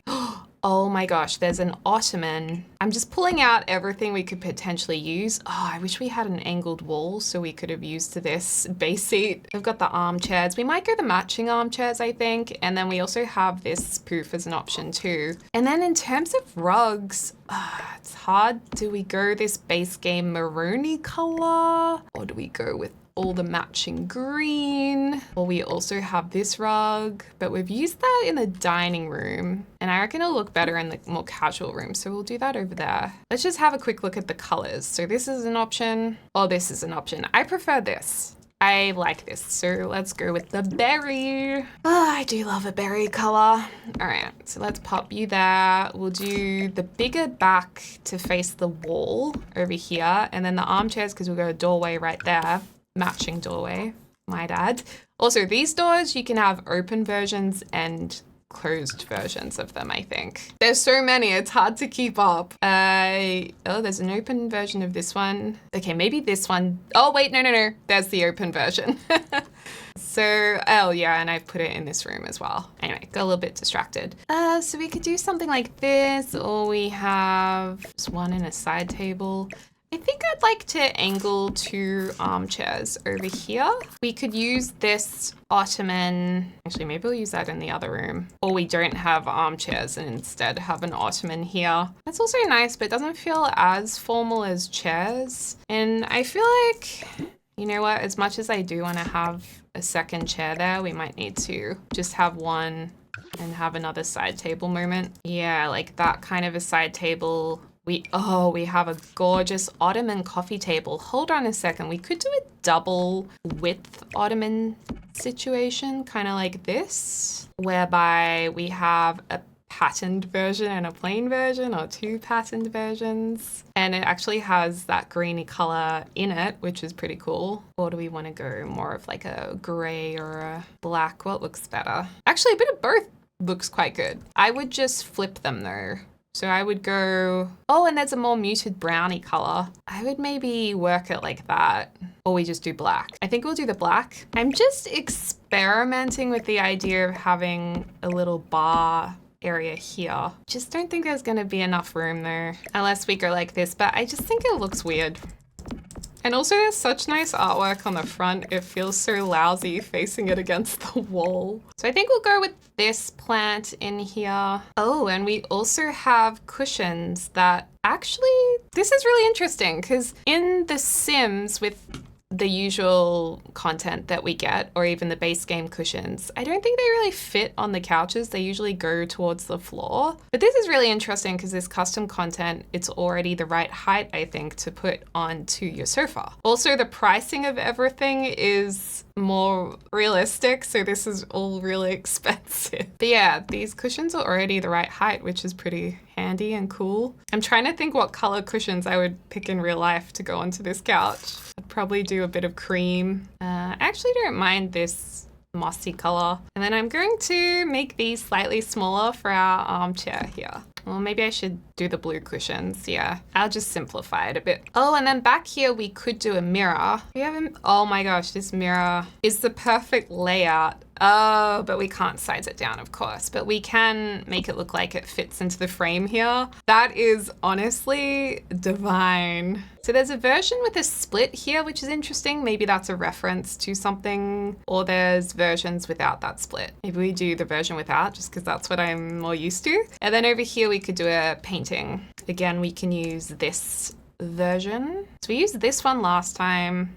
Oh my gosh, there's an ottoman. I'm just pulling out everything we could potentially use. Oh, I wish we had an angled wall so we could have used this base seat. We've got the armchairs. We might go the matching armchairs, I think. And then we also have this poof as an option too. And then in terms of rugs, it's hard. Do we go this base game maroony color? Or do we go with all the matching green? Well, we also have this rug, but we've used that in the dining room and I reckon it'll look better in the more casual room. So we'll do that over there. Let's just have a quick look at the colors. So this is an option. Oh, this is an option. I prefer this. I like this. So let's go with the berry. Oh, I do love a berry color. All right, so let's pop you there. We'll do the bigger back to face the wall over here. And then the armchairs, because we've got a doorway right there. Matching doorway, might add. Also, these doors, you can have open versions and closed versions of them, I think. There's so many, it's hard to keep up. Oh, there's an open version of this one. Okay, maybe this one. Oh, wait, no. There's the open version. So, oh yeah, and I've put it in this room as well. Anyway, got a little bit distracted. So we could do something like this, or we have just one in a side table. I think I'd like to angle 2 armchairs over here. We could use this ottoman. Actually, maybe we'll use that in the other room. Or we don't have armchairs and instead have an ottoman here. That's also nice, but it doesn't feel as formal as chairs. And I feel like, you know what, as much as I do want to have a second chair there, we might need to just have one and have another side table moment. Yeah, like that kind of a side table. We have a gorgeous ottoman coffee table. Hold on a second. We could do a double width ottoman situation, kind of like this, whereby we have a patterned version and a plain version, or 2 patterned versions. And it actually has that greeny color in it, which is pretty cool. Or do we want to go more of like a gray or a black? What looks better? Actually, a bit of both looks quite good. I would just flip them though. So I would go, oh, and there's a more muted brownie color. I would maybe work it like that, or we just do black. I think we'll do the black. I'm just experimenting with the idea of having a little bar area here. Just don't think there's gonna be enough room there, unless we go like this, but I just think it looks weird. And also there's such nice artwork on the front. It feels so lousy facing it against the wall. So I think we'll go with this plant in here. Oh, and we also have cushions that actually, this is really interesting because in The Sims with the usual content that we get, or even the base game cushions, I don't think they really fit on the couches. They usually go towards the floor. But this is really interesting because this custom content, it's already the right height, I think, to put onto your sofa. Also, the pricing of everything is more realistic, so this is all really expensive. But yeah, these cushions are already the right height, which is pretty handy and cool. I'm trying to think what color cushions I would pick in real life to go onto this couch. I'd probably do a bit of cream. I actually don't mind this mossy color. And then I'm going to make these slightly smaller for our armchair here. Well, maybe I should do the blue cushions. Yeah, I'll just simplify it a bit. Oh, and then back here, we could do a mirror. We haven't, oh my gosh, this mirror is the perfect layout. Oh, but we can't size it down, of course, but we can make it look like it fits into the frame here. That is honestly divine. So there's a version with a split here, which is interesting. Maybe that's a reference to something, or there's versions without that split. Maybe we do the version without, just because that's what I'm more used to. And then over here, we could do a painting. Again, we can use this version. So we used this one last time.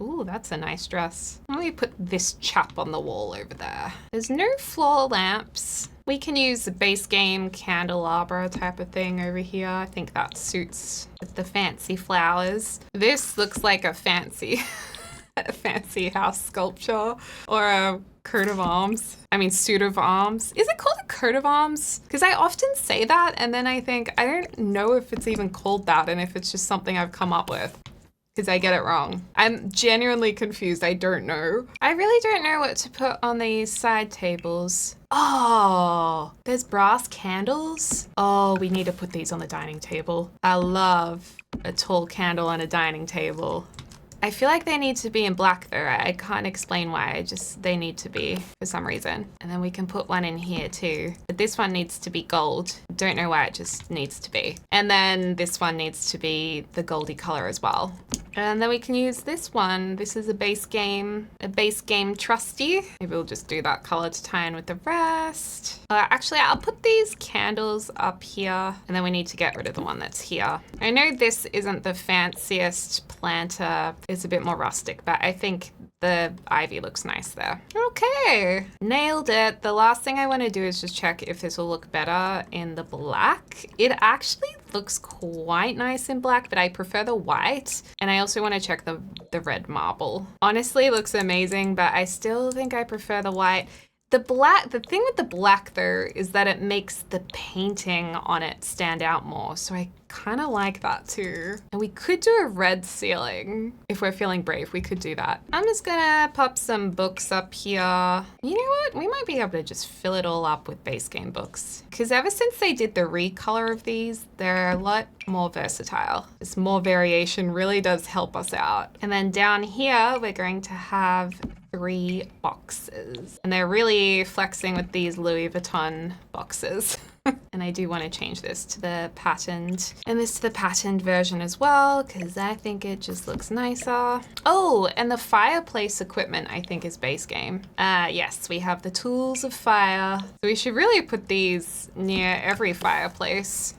Ooh, that's a nice dress. Let me put this chap on the wall over there. There's no floor lamps. We can use the base game candelabra type of thing over here. I think that suits with the fancy flowers. This looks like a fancy, a fancy house sculpture or a coat of arms. I mean, suit of arms. Is it called a coat of arms? Because I often say that and then I think, I don't know if it's even called that and if it's just something I've come up with. Because I get it wrong. I'm genuinely confused. I don't know. I really don't know what to put on these side tables. Oh, there's brass candles. Oh, we need to put these on the dining table. I love a tall candle on a dining table. I feel like they need to be in black though. I can't explain why, they need to be for some reason. And then we can put one in here too. But this one needs to be gold. Don't know why, it just needs to be. And then this one needs to be the goldy color as well. And then we can use this one. This is a base game trusty. Maybe we'll just do that color to tie in with the rest. Actually, I'll put these candles up here and then we need to get rid of the one that's here. I know this isn't the fanciest planter. It's a bit more rustic, but I think the ivy looks nice there. Okay, nailed it. The last thing I want to do is just check if this will look better in the black. It actually looks quite nice in black, but I prefer the white. And I also want to check the red marble. Honestly, it looks amazing, but I still think I prefer the white. The thing with the black though is that it makes the painting on it stand out more. So I kind of like that too. And we could do a red ceiling. If we're feeling brave, we could do that. I'm just gonna pop some books up here. You know what? We might be able to just fill it all up with base game books. Because ever since they did the recolor of these, they're a lot more versatile. This more variation really does help us out. And then down here, we're going to have 3 boxes. And they're really flexing with these Louis Vuitton boxes. And I do want to change this to the patterned and this to the patterned version as well, because I think it just looks nicer. Oh, and the fireplace equipment I think is base game. Yes, we have the tools of fire. So we should really put these near every fireplace.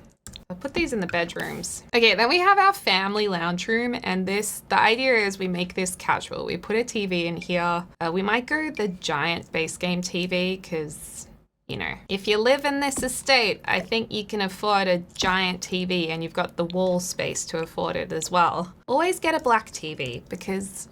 I'll put these in the bedrooms. Okay, then we have our family lounge room, and the idea is we make this casual. We put a TV in here. We might go the giant base game TV because, you know, if you live in this estate, I think you can afford a giant TV and you've got the wall space to afford it as well. Always get a black TV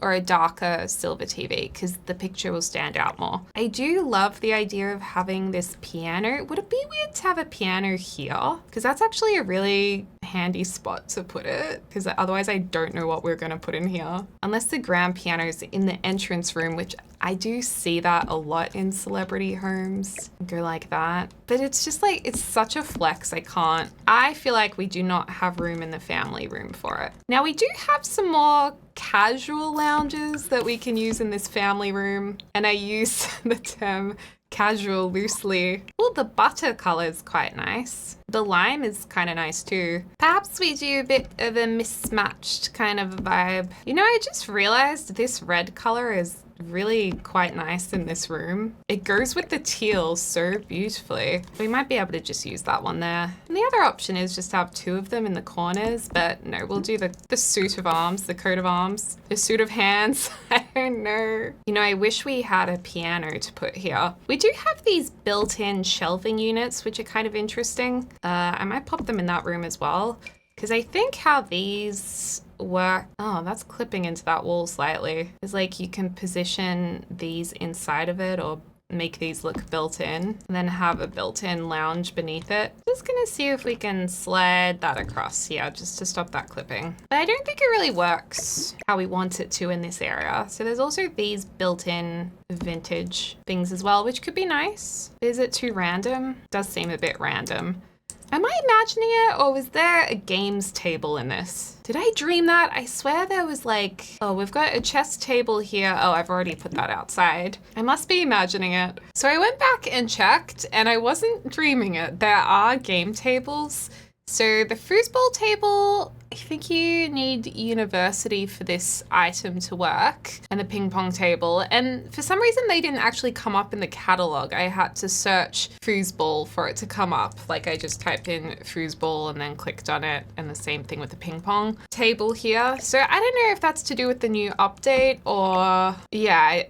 or a darker silver TV because the picture will stand out more. I do love the idea of having this piano. Would it be weird to have a piano here? Because that's actually a really handy spot to put it because otherwise I don't know what we're going to put in here. Unless the grand piano is in the entrance room, which I do see that a lot in celebrity homes. Go like that. But it's just like, it's such a flex. I feel like we do not have room in the family room for it. Now we do have some more casual lounges that we can use in this family room. And I use the term casual loosely. Well, the butter color is quite nice. The lime is kind of nice too. Perhaps we do a bit of a mismatched kind of vibe. You know, I just realized this red color is really quite nice in this room. It goes with the teal so beautifully. We might be able to just use that one there. And the other option is just have 2 of them in the corners, but no, we'll do the suit of arms, the coat of arms, the suit of hands. I don't know. You know, I wish we had a piano to put here. We do have these built-in shelving units, which are kind of interesting. I might pop them in that room as well. Because I think how these work, oh, that's clipping into that wall slightly. It's like you can position these inside of it or make these look built in and then have a built-in lounge beneath it. Just gonna see if we can slide that across here just to stop that clipping. But I don't think it really works how we want it to in this area. So there's also these built-in vintage things as well, which could be nice. Is it too random? It does seem a bit random. Am I imagining it, or was there a games table in this? Did I dream that? I swear there was like, oh, we've got a chess table here. Oh, I've already put that outside. I must be imagining it. So I went back and checked and I wasn't dreaming it. There are game tables. So the foosball table, I think you need university for this item to work, and the ping pong table. And for some reason, they didn't actually come up in the catalog. I had to search foosball for it to come up. Like I just typed in foosball and then clicked on it, and the same thing with the ping pong table here. So I don't know if that's to do with the new update or, yeah,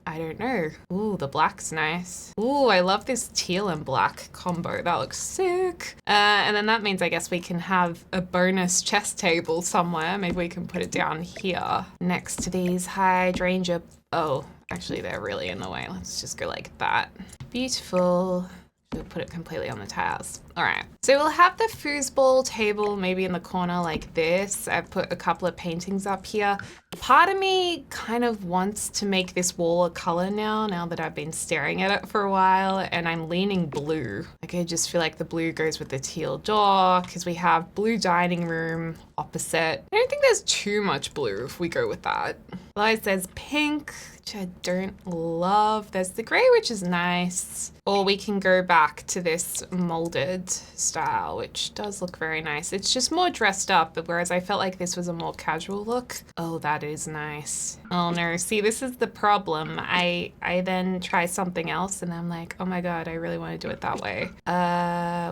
I don't know. Ooh, the black's nice. Ooh, I love this teal and black combo. That looks sick. And then that means I guess we can have a bonus chess table somewhere. Maybe we can put it down here next to these hydrangea. Oh, actually they're really in the way. Let's just go like that. Beautiful. We'll put it completely on the tiles. All right, so we'll have the foosball table maybe in the corner like this. I've put a couple of paintings up here. Part of me kind of wants to make this wall a color now that I've been staring at it for a while, and I'm leaning blue. Like I just feel like the blue goes with the teal door because we have blue dining room opposite. I don't think there's too much blue if we go with that. Otherwise there's pink, which I don't love. There's the gray, which is nice. Or we can go back to this molded style, which does look very nice. It's just more dressed up, whereas I felt like this was a more casual look. Oh, that is nice. Oh no, see, this is the problem. I then try something else and I'm like, oh my God, I really want to do it that way.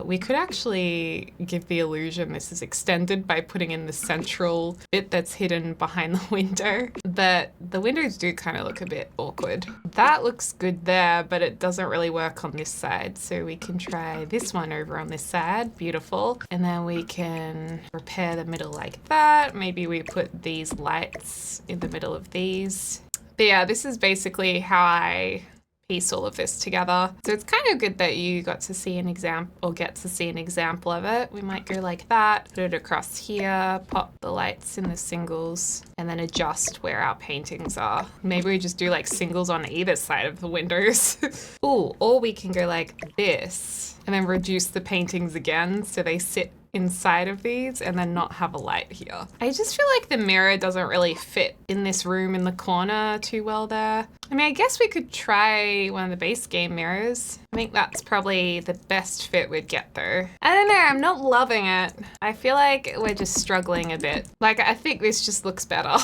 We could actually give the illusion this is extended by putting in the central bit that's hidden behind the window. But the windows do kind of look a bit awkward. That looks good there, but it doesn't really work on this side. So we can try this one over on this side. Beautiful. And then we can repair the middle like that. Maybe we put these lights in the middle of these. But yeah, this is basically how I piece all of this together. So it's kind of good that you got to see an example, or get to see an example of it. We might go like that, put it across here, pop the lights in the singles, and then adjust where our paintings are. Maybe we just do like singles on either side of the windows. Ooh, or we can go like this and then reduce the paintings again so they sit inside of these and then not have a light here. I just feel like the mirror doesn't really fit in this room in the corner too well there. I mean, I guess we could try one of the base game mirrors. I think that's probably the best fit we'd get though. I don't know, I'm not loving it. I feel like we're just struggling a bit. Like, I think this just looks better.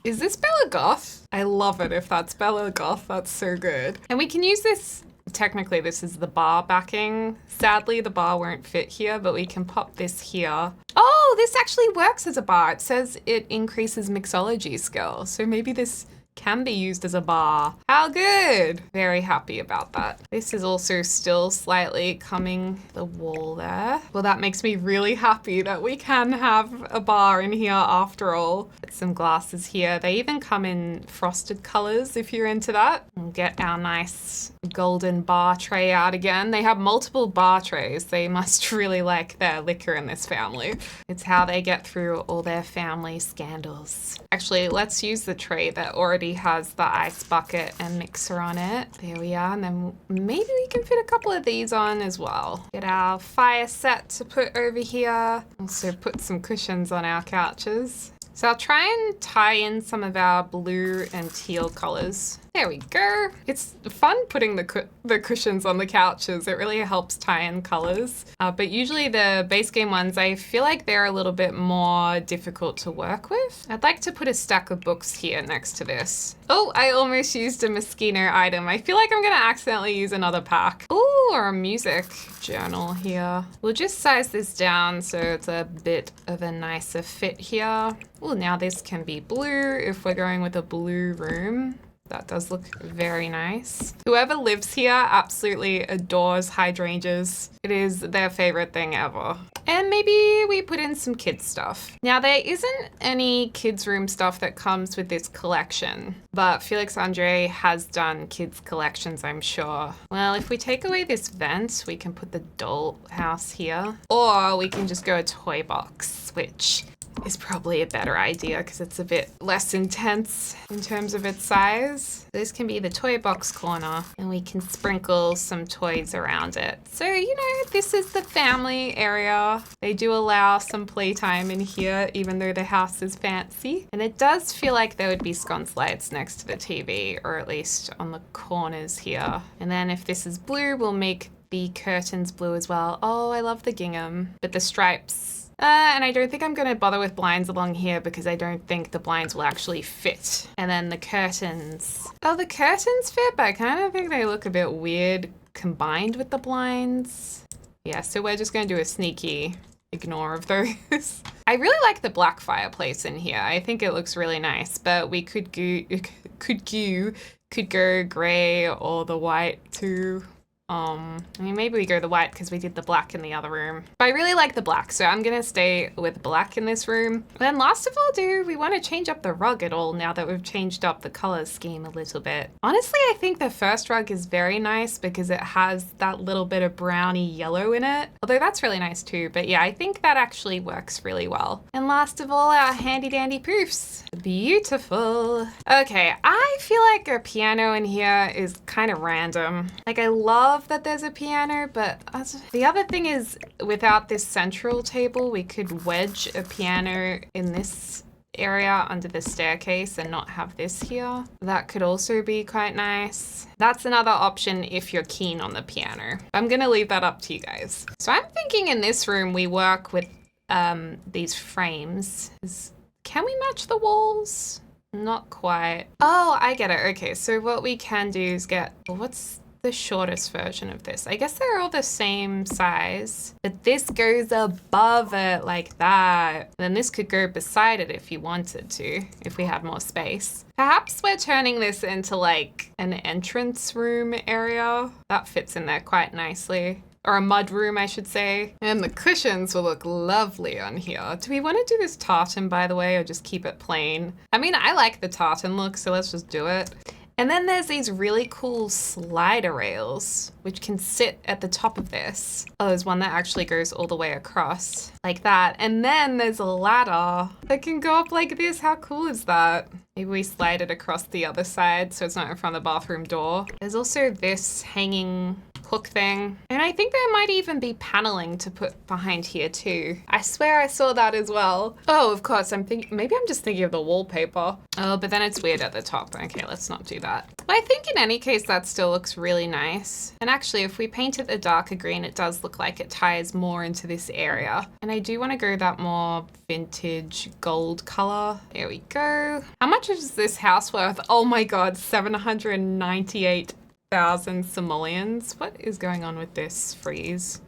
Is this Bella Goth? I love it if that's Bella Goth, that's so good. And we can use this. Technically, this is the bar backing. Sadly, the bar won't fit here, but we can pop this here. Oh, this actually works as a bar. It says it increases mixology skill. So maybe this can be used as a bar. How good! Very happy about that. This is also still slightly coming the wall there. Well, that makes me really happy that we can have a bar in here after all. Put some glasses here. They even come in frosted colors if you're into that. We'll get our nice golden bar tray out again. They have multiple bar trays. They must really like their liquor in this family. It's how they get through all their family scandals. Actually, let's use the tray that already has the ice bucket and mixer on it. There we are. And then maybe we can fit a couple of these on as well. Get our fire set to put over here. Also put some cushions on our couches. So I'll try and tie in some of our blue and teal colors. There we go. It's fun putting the cushions on the couches. It really helps tie in colors. But usually the base game ones, I feel like they're a little bit more difficult to work with. I'd like to put a stack of books here next to this. Oh, I almost used a Moschino item. I feel like I'm gonna accidentally use another pack. Ooh, or a music journal here. We'll just size this down so it's a bit of a nicer fit here. Well, now this can be blue if we're going with a blue room. That does look very nice. Whoever lives here absolutely adores hydrangeas. It is their favorite thing ever. And maybe we put in some kids stuff. Now there isn't any kids room stuff that comes with this collection, but Felixandre has done kids collections, I'm sure. Well, if we take away this vent, we can put the doll house here, or we can just go a toy box, which is probably a better idea because it's a bit less intense in terms of its size. This can be the toy box corner and we can sprinkle some toys around it. So, you know, this is the family area. They do allow some playtime in here, even though the house is fancy. And it does feel like there would be sconce lights next to the TV, or at least on the corners here. And then if this is blue, we'll make the curtains blue as well. Oh, I love the gingham, but the stripes. And I don't think I'm going to bother with blinds along here because I don't think the blinds will actually fit. And then the curtains. Oh, the curtains fit, but I kind of think they look a bit weird combined with the blinds. Yeah, so we're just going to do a sneaky ignore of those. I really like the black fireplace in here. I think it looks really nice, but we could Could go gray or the white too. I mean, maybe we go the white because we did the black in the other room. But I really like the black, so I'm gonna stay with black in this room. Then last of all, do we want to change up the rug at all now that we've changed up the color scheme a little bit? Honestly, I think the first rug is very nice because it has that little bit of browny yellow in it. Although that's really nice too, but yeah, I think that actually works really well. And last of all, our handy dandy poofs. Beautiful. Okay, I feel like a piano in here is kind of random. Like, I love that there's a piano, but the other thing is without this central table, we could wedge a piano in this area under the staircase and not have this here. That could also be quite nice. That's another option if you're keen on the piano. I'm gonna leave that up to you guys. So I'm thinking in this room we work with these frames. Can we match the walls? Not quite. Oh, I get it. Okay, so what we can do is get, what's the shortest version of this? I guess they're all the same size, but this goes above it like that. Then this could go beside it if you wanted to, if we had more space. Perhaps we're turning this into like an entrance room area. That fits in there quite nicely. Or a mud room, I should say. And the cushions will look lovely on here. Do we want to do this tartan, by the way, or just keep it plain? I mean, I like the tartan look, so let's just do it. And then there's these really cool slider rails, which can sit at the top of this. Oh, there's one that actually goes all the way across like that. And then there's a ladder that can go up like this. How cool is that? Maybe we slide it across the other side so it's not in front of the bathroom door. There's also this hanging hook thing. And I think there might even be paneling to put behind here too. I swear I saw that as well. Oh, of course, maybe I'm just thinking of the wallpaper. Oh, but then it's weird at the top. Okay, let's not do that. But I think in any case, that still looks really nice. And actually, if we paint it a darker green, it does look like it ties more into this area. And I do want to go that more vintage gold color. There we go. How much is this house worth? Oh my God, 798,000 simoleons. What is going on with this freeze?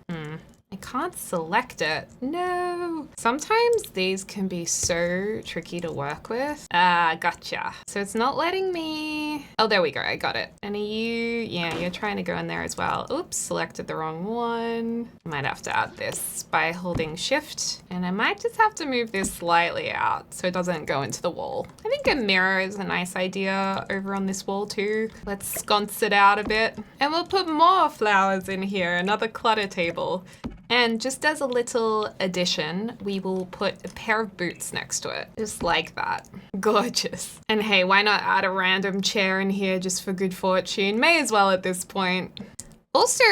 I can't select it. No. Sometimes these can be so tricky to work with. Gotcha. So it's not letting me... Oh, there we go. I got it. And are you... Yeah, you're trying to go in there as well. Oops, selected the wrong one. I might have to add this by holding shift. And I might just have to move this slightly out so it doesn't go into the wall. I think a mirror is a nice idea over on this wall too. Let's sconce it out a bit. And we'll put more flowers in here. Another clutter table. And just as a little addition, we will put a pair of boots next to it. Just like that. Gorgeous. And hey, why not add a random chair in here just for good fortune? May as well at this point. Also,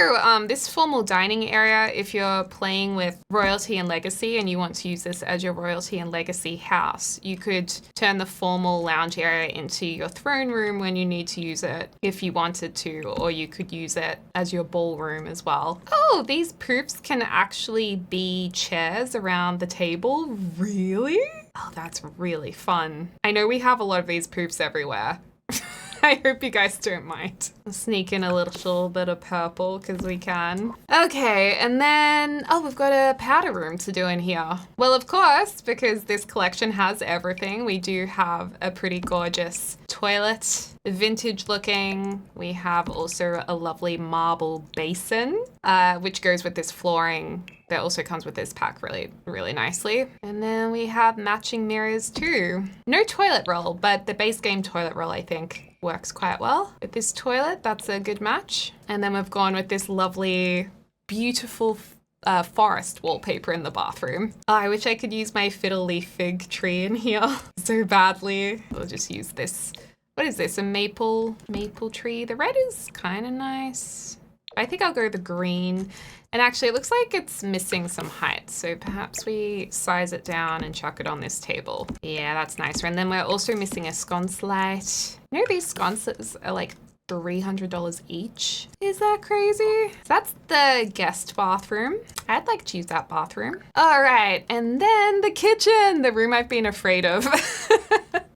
this formal dining area, if you're playing with Royalty and Legacy and you want to use this as your Royalty and Legacy house, you could turn the formal lounge area into your throne room when you need to use it if you wanted to, or you could use it as your ballroom as well. Oh, these poofs can actually be chairs around the table. Really? Oh, that's really fun. I know we have a lot of these poofs everywhere. I hope you guys don't mind. I'll sneak in a little bit of purple because we can. Okay, and then, oh, we've got a powder room to do in here. Well, of course, because this collection has everything, we do have a pretty gorgeous toilet, vintage looking. We have also a lovely marble basin, which goes with this flooring that also comes with this pack really, really nicely. And then we have matching mirrors too. No toilet roll, but the base game toilet roll, I think, works quite well. With this toilet, that's a good match. And then we've gone with this lovely, beautiful forest wallpaper in the bathroom. Oh, I wish I could use my fiddle leaf fig tree in here so badly. We'll just use this. What is this? A maple tree. The red is kind of nice. I think I'll go the green. And actually, it looks like it's missing some height. So perhaps we size it down and chuck it on this table. Yeah, that's nicer. And then we're also missing a sconce light. You know, these sconces are like $300 each. Is that crazy? So that's the guest bathroom. I'd like to use that bathroom. All right, and then the kitchen, the room I've been afraid of.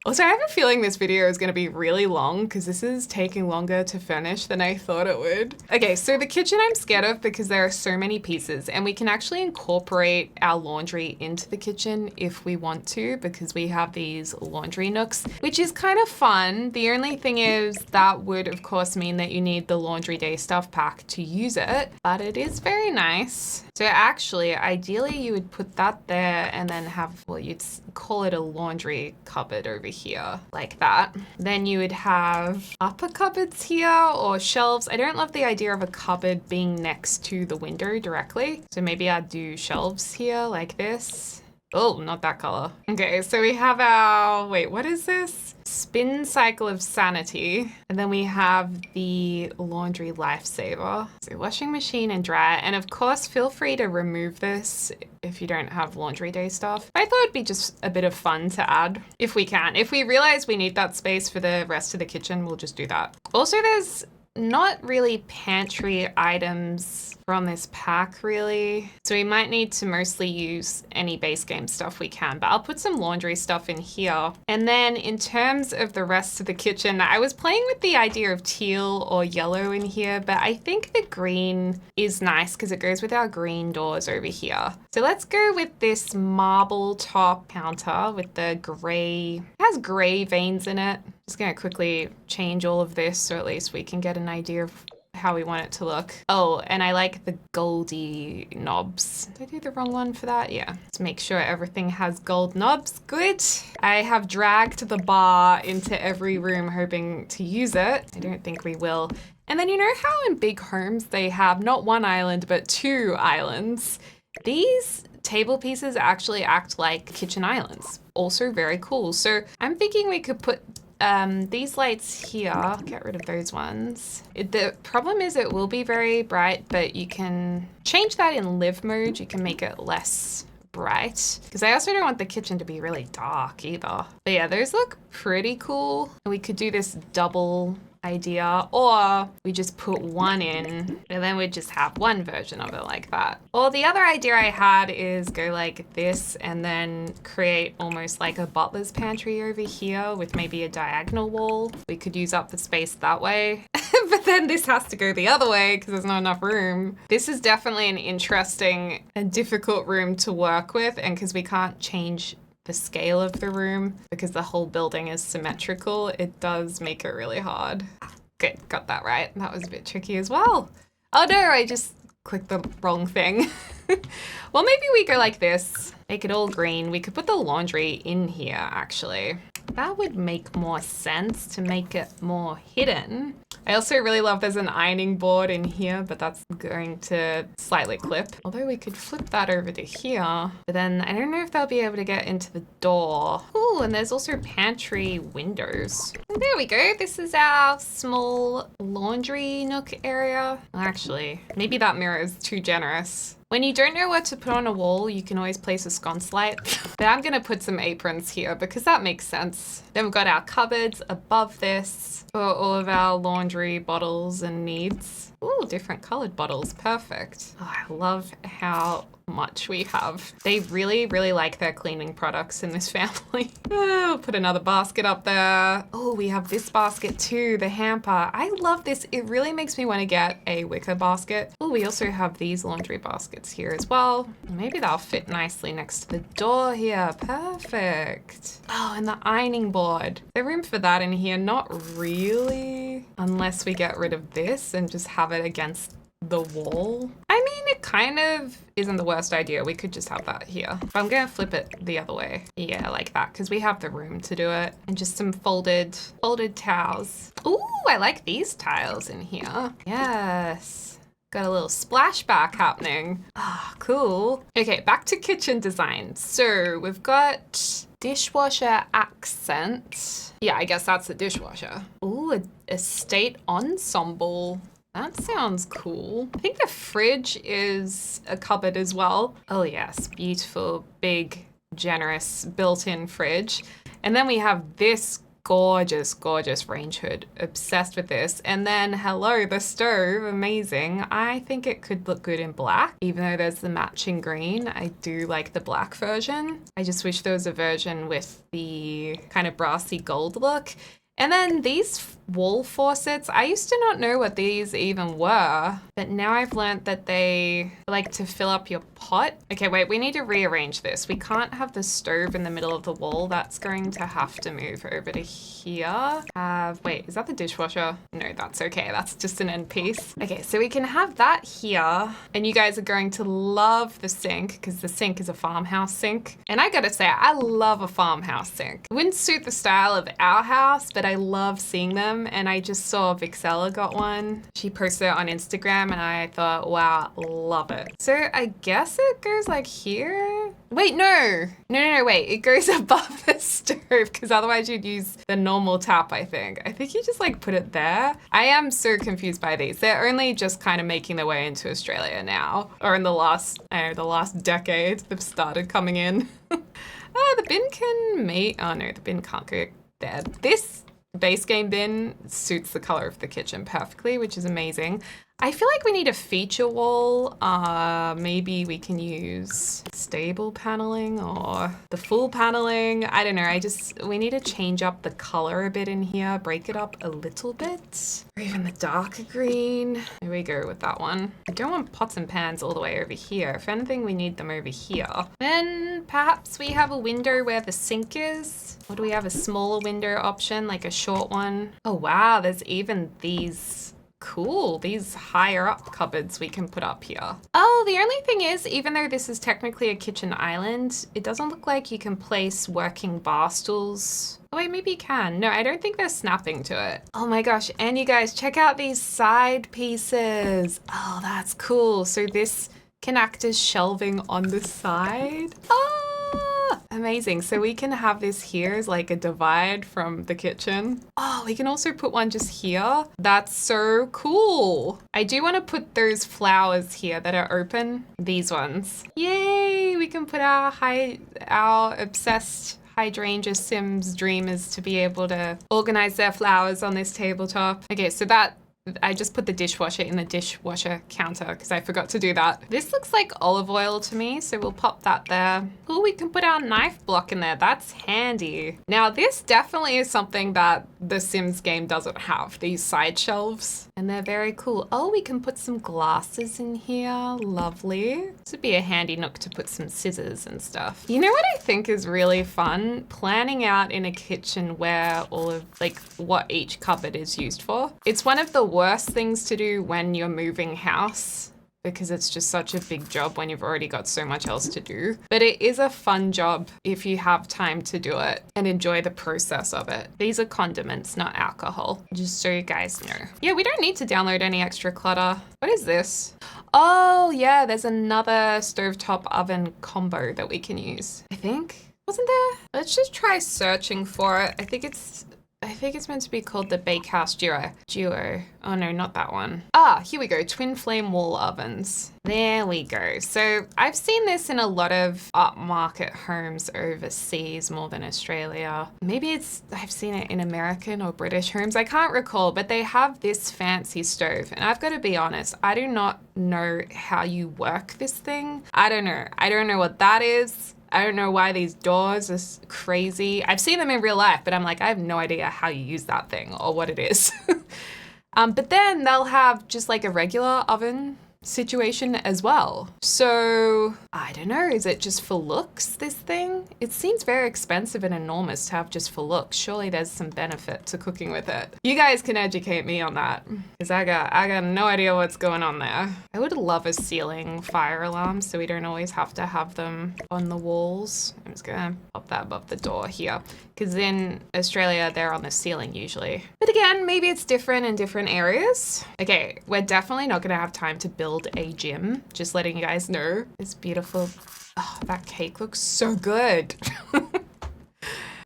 Also, I have a feeling this video is going to be really long because this is taking longer to furnish than I thought it would. Okay, so the kitchen I'm scared of because there are so many pieces, and we can actually incorporate our laundry into the kitchen if we want to, because we have these laundry nooks, which is kind of fun. The only thing is that would of course mean that you need the laundry day stuff pack to use it, but it is very nice. So actually, ideally you would put that there and then have, well, you'd call it a laundry cupboard over here, like that. Then you would have upper cupboards here or shelves. I don't love the idea of a cupboard being next to the window directly. So maybe I'd do shelves here like this. Oh, not that color. Okay, so we have our, wait, what is this? Spin cycle of sanity. And then we have the laundry lifesaver. So washing machine and dryer. And of course, feel free to remove this if you don't have laundry day stuff. I thought it'd be just a bit of fun to add if we can. If we realize we need that space for the rest of the kitchen, we'll just do that. Also, there's not really pantry items from this pack really. So we might need to mostly use any base game stuff we can, but I'll put some laundry stuff in here. And then in terms of the rest of the kitchen, I was playing with the idea of teal or yellow in here, but I think the green is nice because it goes with our green doors over here. So let's go with this marble top counter with the gray, it has gray veins in it. Just gonna quickly change all of this so at least we can get an idea of how we want it to look. Oh, and I like the goldy knobs. Did I do the wrong one for that? Yeah. Let's make sure everything has gold knobs. Good. I have dragged the bar into every room hoping to use it. I don't think we will. And then you know how in big homes they have not one island, but two islands? These table pieces actually act like kitchen islands. Also very cool. So I'm thinking we could put these lights here, get rid of those ones. The problem is it will be very bright, but you can change that in live mode. You can make it less bright because I also don't want the kitchen to be really dark either. But yeah, those look pretty cool. We could do this double idea, or we just put one in and then we just have one version of it like that. Or the other idea I had is go like this and then create almost like a butler's pantry over here with maybe a diagonal wall. We could use up the space that way. But then this has to go the other way because there's not enough room. This is definitely an interesting and difficult room to work with, and because we can't change the scale of the room because the whole building is symmetrical, it does make it really hard. Good, got that right. That was a bit tricky as well. Oh no, I just clicked the wrong thing. Well, maybe we go like this, make it all green. We could put the laundry in here actually. That would make more sense to make it more hidden. I also really love there's an ironing board in here, but that's going to slightly clip. Although we could flip that over to here, but then I don't know if they'll be able to get into the door. Ooh, and there's also pantry windows. And there we go. This is our small laundry nook area. Actually, maybe that mirror is too generous. When you don't know what to put on a wall, you can always place a sconce light. But I'm gonna put some aprons here because that makes sense. Then we've got our cupboards above this for all of our laundry bottles and needs. Ooh, different colored bottles, perfect. Oh, I love how much we have. They really, really like their cleaning products in this family. Oh, put another basket up there. Oh, we have this basket too, the hamper. I love this. It really makes me want to get a wicker basket. Oh, we also have these laundry baskets here as well. Maybe they'll fit nicely next to the door here. Perfect. Oh, and the ironing board. There's room for that in here? Not really, unless we get rid of this and just have it against the wall. I mean, it kind of isn't the worst idea. We could just have that here. But I'm gonna flip it the other way. Yeah, like that, because we have the room to do it. And just some folded towels. Ooh, I like these tiles in here. Yes. Got a little splashback happening. Ah, cool. Okay, back to kitchen design. So we've got dishwasher accent. Yeah, I guess that's the dishwasher. Ooh, a estate ensemble. That sounds cool. I think the fridge is a cupboard as well. Oh yes, beautiful, big, generous built-in fridge. And then we have this gorgeous, gorgeous range hood. Obsessed with this. And then, hello, the stove. Amazing. I think it could look good in black, even though there's the matching green. I do like the black version. I just wish there was a version with the kind of brassy gold look. And then these wall faucets, I used to not know what these even were, but now I've learned that they like to fill up your pot. Okay, wait, we need to rearrange this. We can't have the stove in the middle of the wall. That's going to have to move over to here. Wait, is that the dishwasher? No, that's okay. That's just an end piece. Okay, so we can have that here. And you guys are going to love the sink because the sink is a farmhouse sink. And I gotta say, I love a farmhouse sink. It wouldn't suit the style of our house, but I love seeing them. And I just saw Felixandre got one. She posted it on Instagram and I thought, wow, love it. So I guess it goes like here. Wait, no, wait. It goes above the stove because otherwise you'd use the normal tap, I think. I think you just like put it there. I am so confused by these. They're only just kind of making their way into Australia now, or in the last decade they've started coming in. The bin can oh no, the bin can't go there. This base game bin suits the color of the kitchen perfectly, which is amazing. I feel like we need a feature wall. Maybe we can use stable paneling or the full paneling. I don't know. We need to change up the color a bit in here, break it up a little bit, or even the darker green. There we go with that one. I don't want pots and pans all the way over here. If anything, we need them over here. Then perhaps we have a window where the sink is. Or do we have a smaller window option, like a short one? Oh wow, there's even these. Cool, these higher up cupboards we can put up here. Oh, the only thing is, even though this is technically a kitchen island, it doesn't look like you can place working bar stools. Oh wait, maybe you can. No, I don't think they're snapping to it. Oh my gosh, and you guys, check out these side pieces. Oh, that's cool. So this can act as shelving on the side. Oh! Amazing. So we can have this here as like a divide from the kitchen. Oh, we can also put one just here. That's so cool. I do want to put those flowers here that are open. These ones. Yay! We can put our obsessed hydrangea Sims dreamers to be able to organize their flowers on this tabletop. Okay, so I just put the dishwasher in the dishwasher counter because I forgot to do that. This looks like olive oil to me, so we'll pop that there. Oh, we can put our knife block in there. That's handy. Now, this definitely is something that the Sims game doesn't have, these side shelves. And they're very cool. Oh, we can put some glasses in here. Lovely. This would be a handy nook to put some scissors and stuff. You know what I think is really fun? Planning out in a kitchen where all of what each cupboard is used for. It's one of the worst things to do when you're moving house because it's just such a big job when you've already got so much else to do. But it is a fun job if you have time to do it and enjoy the process of it. These are condiments, not alcohol, just so you guys know. Yeah, we don't need to download any extra clutter. What is this? Oh yeah, there's another stovetop oven combo that we can use. I think, wasn't there? Let's just try searching for it. I think it's meant to be called the Bakehouse Duo. Oh no, not that one. Ah, here we go. Twin flame wall ovens. There we go. So I've seen this in a lot of upmarket homes overseas more than Australia. Maybe I've seen it in American or British homes. I can't recall, but they have this fancy stove. And I've got to be honest, I do not know how you work this thing. I don't know. I don't know what that is. I don't know why these doors are crazy. I've seen them in real life, but I'm like, I have no idea how you use that thing or what it is. But then they'll have just like a regular oven situation as well. So I don't know, is it just for looks, this thing? It seems very expensive and enormous to have just for looks. Surely there's some benefit to cooking with it. You guys can educate me on that because I got no idea what's going on there. I would love a ceiling fire alarm so we don't always have to have them on the walls. I'm just gonna pop that above the door here because in Australia they're on the ceiling usually. But again, maybe it's different in different areas. Okay, we're definitely not gonna have time to build a gym, just letting you guys know. It's beautiful. Oh, that cake looks so good.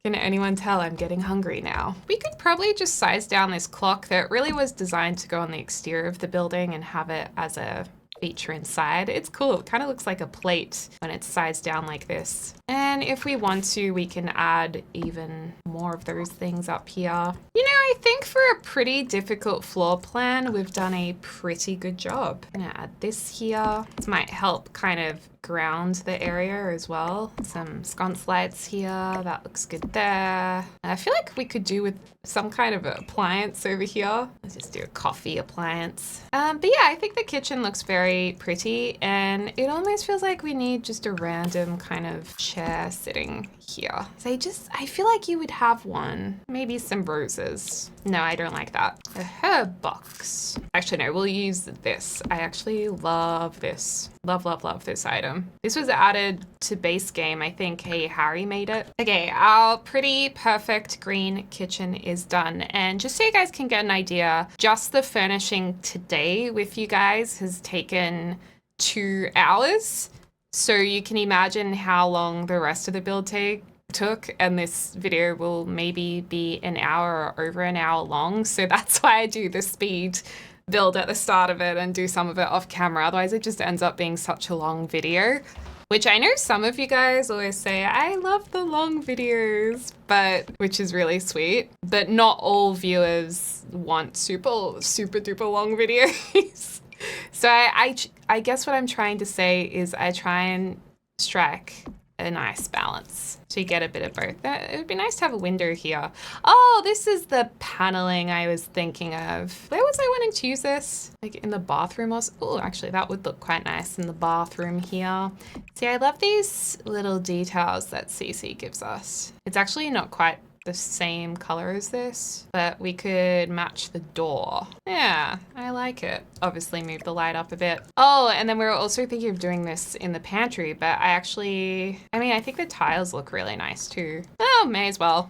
Can anyone tell I'm getting hungry now? We could probably just size down this clock that really was designed to go on the exterior of the building and have it as a feature inside. It's cool. It kind of looks like a plate when it's sized down like this. And if we want to, we can add even more of those things up here. You know, I think for a pretty difficult floor plan, we've done a pretty good job. I'm gonna add this here. This might help kind of ground the area as well. Some sconce lights here. That looks good there. I feel like we could do with some kind of appliance over here. Let's just do a coffee appliance. But yeah, I think the kitchen looks very pretty, and it almost feels like we need just a random kind of chair sitting here. So I feel like you would have one. Maybe some roses. No, I don't like that. A herb box. Actually, no, we'll use this. I actually love this. Love, love, love this item. This was added to base game. I think, hey, Harry made it. Okay, our pretty perfect green kitchen is done. And just so you guys can get an idea, just the furnishing today with you guys has taken 2 hours. So you can imagine how long the rest of the build took, and this video will maybe be an hour or over an hour long. So that's why I do the speed build at the start of it and do some of it off camera. Otherwise it just ends up being such a long video, which I know some of you guys always say, I love the long videos, which is really sweet, but not all viewers want super duper long videos. So I guess what I'm trying to say is I try and strike a nice balance so you get a bit of both. It would be nice to have a window here. Oh, this is the paneling I was thinking of. Where was I wanting to use this? Like in the bathroom or oh, actually that would look quite nice in the bathroom here. See, I love these little details that CC gives us. It's actually not quite the same color as this, but we could match the door. Yeah, I like it. Obviously move the light up a bit. Oh, and then we were also thinking of doing this in the pantry, but I think the tiles look really nice too. Oh, may as well.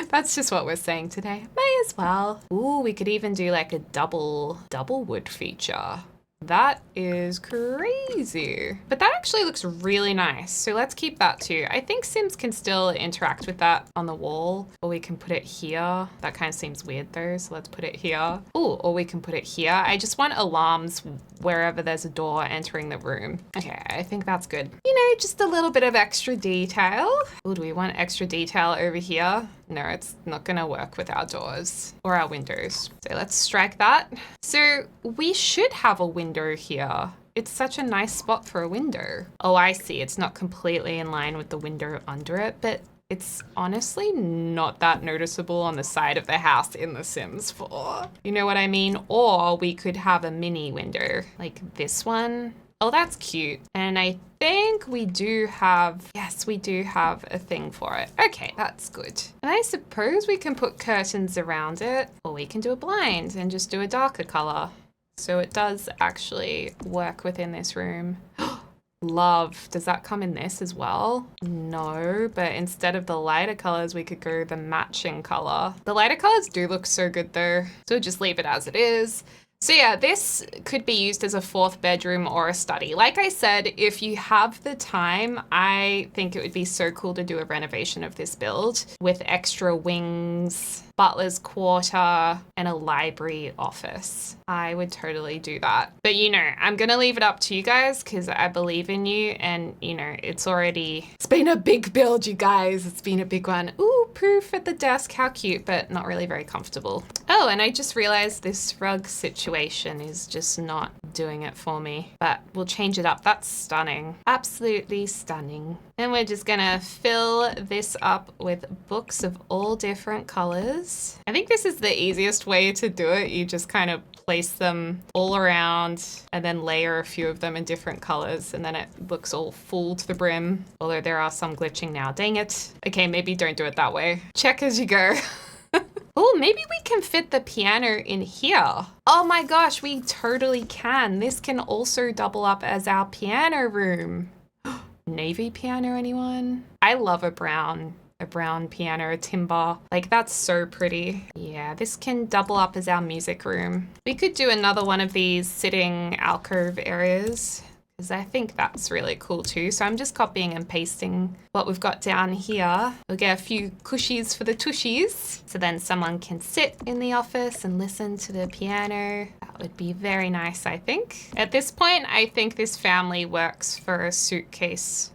That's just what we're saying today. May as well. Ooh, we could even do like a double wood feature. That is crazy. But that actually looks really nice. So let's keep that too. I think Sims can still interact with that on the wall, or we can put it here. That kind of seems weird though, so let's put it here. Ooh, or we can put it here. I just want alarms wherever there's a door entering the room. Okay, I think that's good. You know, just a little bit of extra detail. Ooh, do we want extra detail over here? No, it's not gonna work with our doors or our windows. So let's strike that. So we should have a window here. It's such a nice spot for a window. Oh, I see. It's not completely in line with the window under it, but it's honestly not that noticeable on the side of the house in The Sims 4. You know what I mean? Or we could have a mini window like this one. Oh, that's cute. And I think we do have, yes, we do have a thing for it. Okay, that's good. And I suppose we can put curtains around it, or we can do a blind and just do a darker color. So it does actually work within this room. Love, does that come in this as well? No, but instead of the lighter colors, we could go the matching color. The lighter colors do look so good though. So just leave it as it is. So yeah, this could be used as a 4th bedroom or a study. Like I said, if you have the time, I think it would be so cool to do a renovation of this build with extra wings, butler's quarter, and a library office. I would totally do that. But you know, I'm gonna leave it up to you guys because I believe in you, and you know, it's been a big build, you guys. It's been a big one. Ooh, proof at the desk, how cute, but not really very comfortable. Oh, and I just realized this rug situation is just not doing it for me, but we'll change it up. That's stunning. Absolutely stunning. And we're just gonna fill this up with books of all different colors. I think this is the easiest way to do it. You just kind of place them all around and then layer a few of them in different colors, and then it looks all full to the brim. Although there are some glitching now. Dang it. Okay, maybe don't do it that way. Check as you go. Oh, maybe we can fit the piano in here. Oh my gosh, we totally can. This can also double up as our piano room. Navy piano, anyone? I love a brown piano, a timber. Like, that's so pretty. Yeah, this can double up as our music room. We could do another one of these sitting alcove areas, because I think that's really cool too. So I'm just copying and pasting what we've got down here. We'll get a few cushies for the tushies. So then someone can sit in the office and listen to the piano. That would be very nice, I think. At this point, I think this family works for a suitcase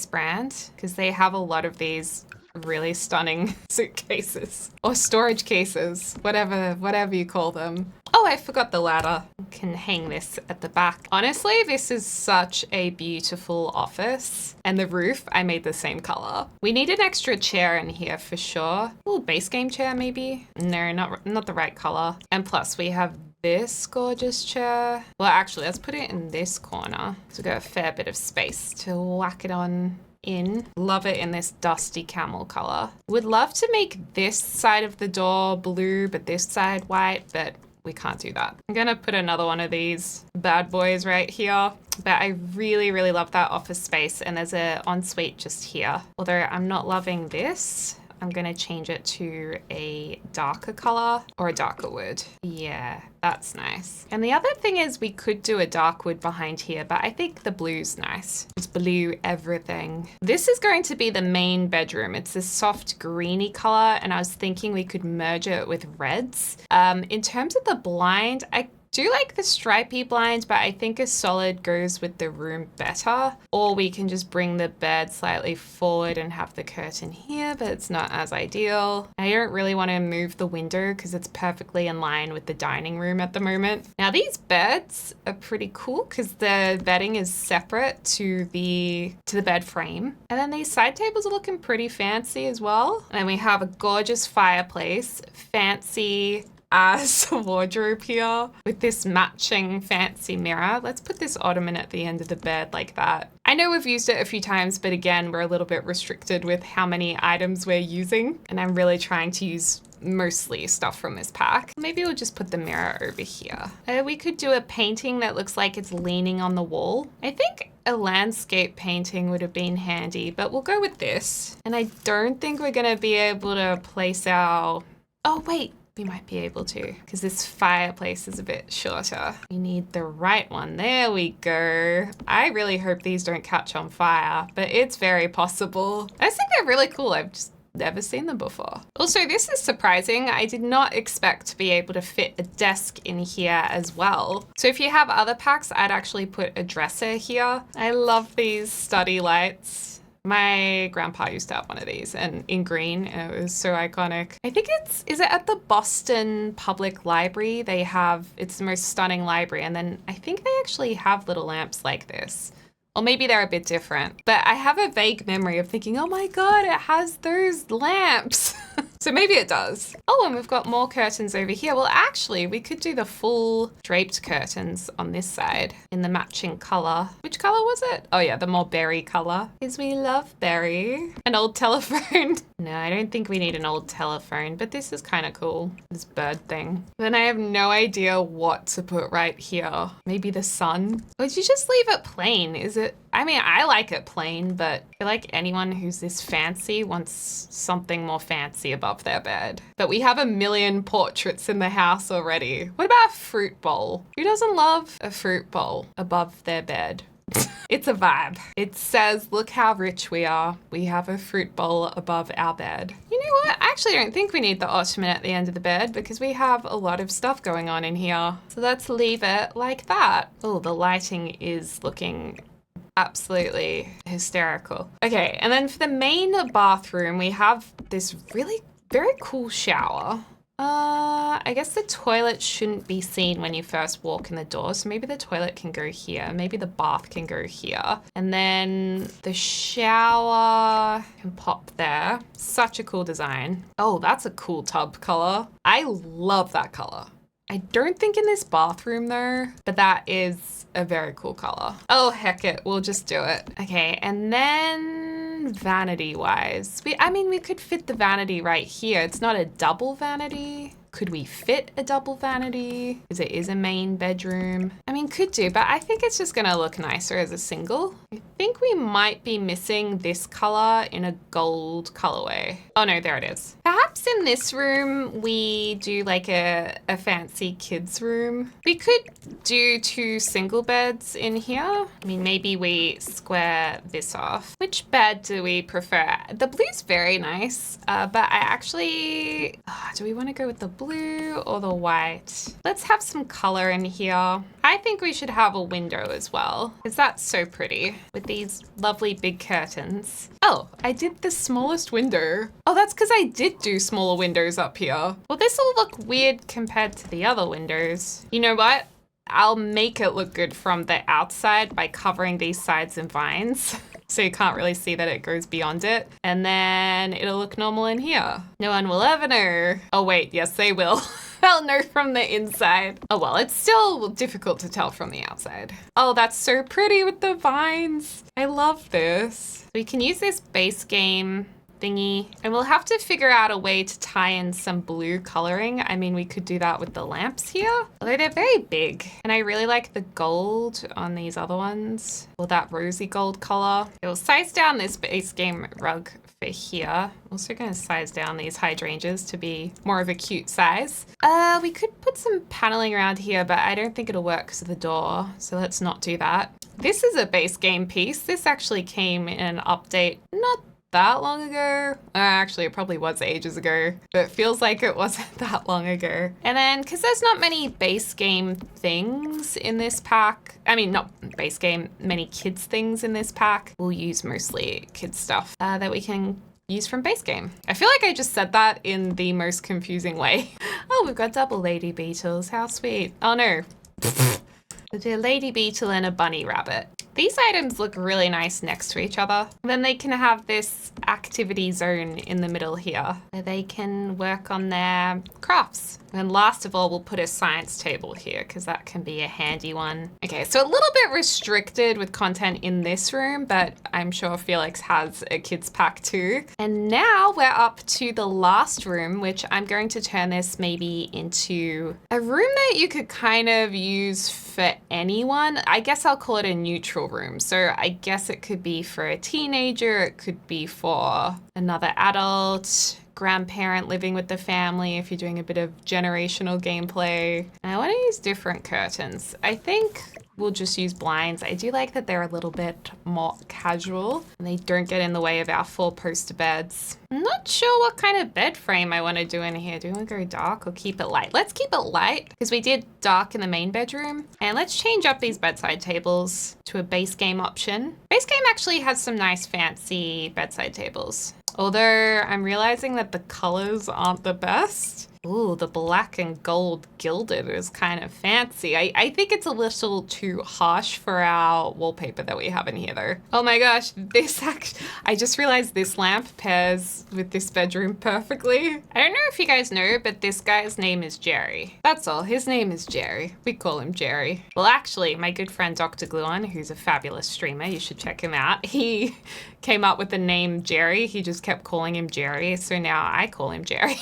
brand, because they have a lot of these really stunning suitcases or storage cases, whatever you call them. Oh, I forgot the ladder. I can hang this at the back. Honestly, this is such a beautiful office. And the roof, I made the same color. We need an extra chair in here for sure. A little base game chair maybe? No, not the right color. And plus we have this gorgeous chair. Well, actually, let's put it in this corner. So we've got a fair bit of space to whack it on in. Love it in this dusty camel color. Would love to make this side of the door blue, but this side white, but we can't do that. I'm gonna put another one of these bad boys right here. But I really, really love that office space, and there's an ensuite just here. Although I'm not loving this, I'm gonna change it to a darker color or a darker wood. Yeah, that's nice. And the other thing is we could do a dark wood behind here, but I think the blue's nice. Just blue everything. This is going to be the main bedroom. It's this soft greeny color, and I was thinking we could merge it with reds. In terms of the blind, I do like the stripy blind, but I think a solid goes with the room better. Or we can just bring the bed slightly forward and have the curtain here, but it's not as ideal. I don't really want to move the window because it's perfectly in line with the dining room at the moment. Now these beds are pretty cool because the bedding is separate to the bed frame. And then these side tables are looking pretty fancy as well. And then we have a gorgeous fireplace, fancy as a wardrobe here with this matching fancy mirror. Let's put this ottoman at the end of the bed like that. I know we've used it a few times, but again, we're a little bit restricted with how many items we're using. And I'm really trying to use mostly stuff from this pack. Maybe we'll just put the mirror over here. We could do a painting that looks like it's leaning on the wall. I think a landscape painting would have been handy, but we'll go with this. And I don't think we're gonna be able to place our... Oh, wait. We might be able to, because this fireplace is a bit shorter. We need the right one. There we go. I really hope these don't catch on fire, but it's very possible. I just think they're really cool. I've just never seen them before. Also, this is surprising. I did not expect to be able to fit a desk in here as well. So if you have other packs, I'd actually put a dresser here. I love these study lights. My grandpa used to have one of these, and in green, and it was so iconic. I think is it at the Boston Public Library? They have, it's the most stunning library, and then I think they actually have little lamps like this. Or maybe they're a bit different. But I have a vague memory of thinking, oh my God, it has those lamps. So maybe it does. Oh, and we've got more curtains over here. Well, actually, we could do the full draped curtains on this side in the matching color. Which color was it? Oh yeah, the more berry color. Because we love berry. An old telephone. No, I don't think we need an old telephone, but this is kind of cool. This bird thing. Then I have no idea what to put right here. Maybe the sun? Or did you just leave it plain? Is it? I mean, I like it plain, but I feel like anyone who's this fancy wants something more fancy above their bed. But we have a million portraits in the house already. What about a fruit bowl? Who doesn't love a fruit bowl above their bed? It's a vibe. It says, look how rich we are. We have a fruit bowl above our bed. You know what? I actually don't think we need the ottoman at the end of the bed because we have a lot of stuff going on in here. So let's leave it like that. Oh, the lighting is looking absolutely hysterical. Okay, and then for the main bathroom, we have this really very cool shower. I guess the toilet shouldn't be seen when you first walk in the door, so maybe the toilet can go here, maybe the bath can go here, and then the shower can pop there. Such a cool design. Oh, that's a cool tub color. I love that color. I don't think in this bathroom though, but that is a very cool color. Oh, heck it, we'll just do it. Okay, and then vanity wise, we could fit the vanity right here. It's not a double vanity. Could we fit a double vanity? Because it is a main bedroom. I mean, could do, but I think it's just gonna look nicer as a single. I think we might be missing this color in a gold colorway. Oh no, there it is. Perhaps in this room, we do like a fancy kids room. We could do 2 single beds in here. I mean, maybe we square this off. Which bed do we prefer? The blue's very nice, but I actually, do we wanna go with the blue? blue or the white? Let's have some color in here. I think we should have a window as well, because that's so pretty with these lovely big curtains. Oh, I did the smallest window. Oh, that's because I did do smaller windows up here. Well, this will look weird compared to the other windows. You know what? I'll make it look good from the outside by covering these sides in vines. So you can't really see that it goes beyond it. And then it'll look normal in here. No one will ever know. Oh wait, yes they will. They'll know from the inside. Oh well, it's still difficult to tell from the outside. Oh, that's so pretty with the vines. I love this. We can use this base game thingy, and we'll have to figure out a way to tie in some blue coloring. I mean, we could do that with the lamps here, although they're very big. And I really like the gold on these other ones, or that rosy gold color. It will size down this base game rug for here. Also gonna size down these hydrangeas to be more of a cute size. We could put some paneling around here, but I don't think it'll work because of the door. So let's not do that. This is a base game piece. This actually came in an update not that long ago. Actually, it probably was ages ago, but it feels like it wasn't that long ago. And then, because there's not many base game things in this pack, I mean, not base game, many kids things in this pack, we'll use mostly kids stuff that we can use from base game. I feel like I just said that in the most confusing way. Oh, we've got double lady beetles. How sweet. Oh no. A lady beetle and a bunny rabbit. These items look really nice next to each other. Then they can have this activity zone in the middle here where they can work on their crafts. And last of all, we'll put a science table here because that can be a handy one. Okay, so a little bit restricted with content in this room, but I'm sure Felix has a kids pack too. And now we're up to the last room, which I'm going to turn this maybe into a room that you could kind of use for anyone. I guess I'll call it a neutral room. So I guess it could be for a teenager, it could be for another adult, grandparent living with the family if you're doing a bit of generational gameplay. And I want to use different curtains. I think we'll just use blinds. I do like that they're a little bit more casual and they don't get in the way of our 4-poster beds. I'm not sure what kind of bed frame I want to do in here. Do we want to go dark or keep it light? Let's keep it light because we did dark in the main bedroom. And let's change up these bedside tables to a base game option. Base game actually has some nice fancy bedside tables. Although I'm realizing that the colors aren't the best. Ooh, the black and gold gilded is kind of fancy. I think it's a little too harsh for our wallpaper that we have in here though. Oh my gosh, I just realized this lamp pairs with this bedroom perfectly. I don't know if you guys know, but this guy's name is Jerry. That's all, his name is Jerry. We call him Jerry. Well, actually, my good friend Dr. Gluon, who's a fabulous streamer, you should check him out. He came up with the name Jerry. He just kept calling him Jerry, so now I call him Jerry.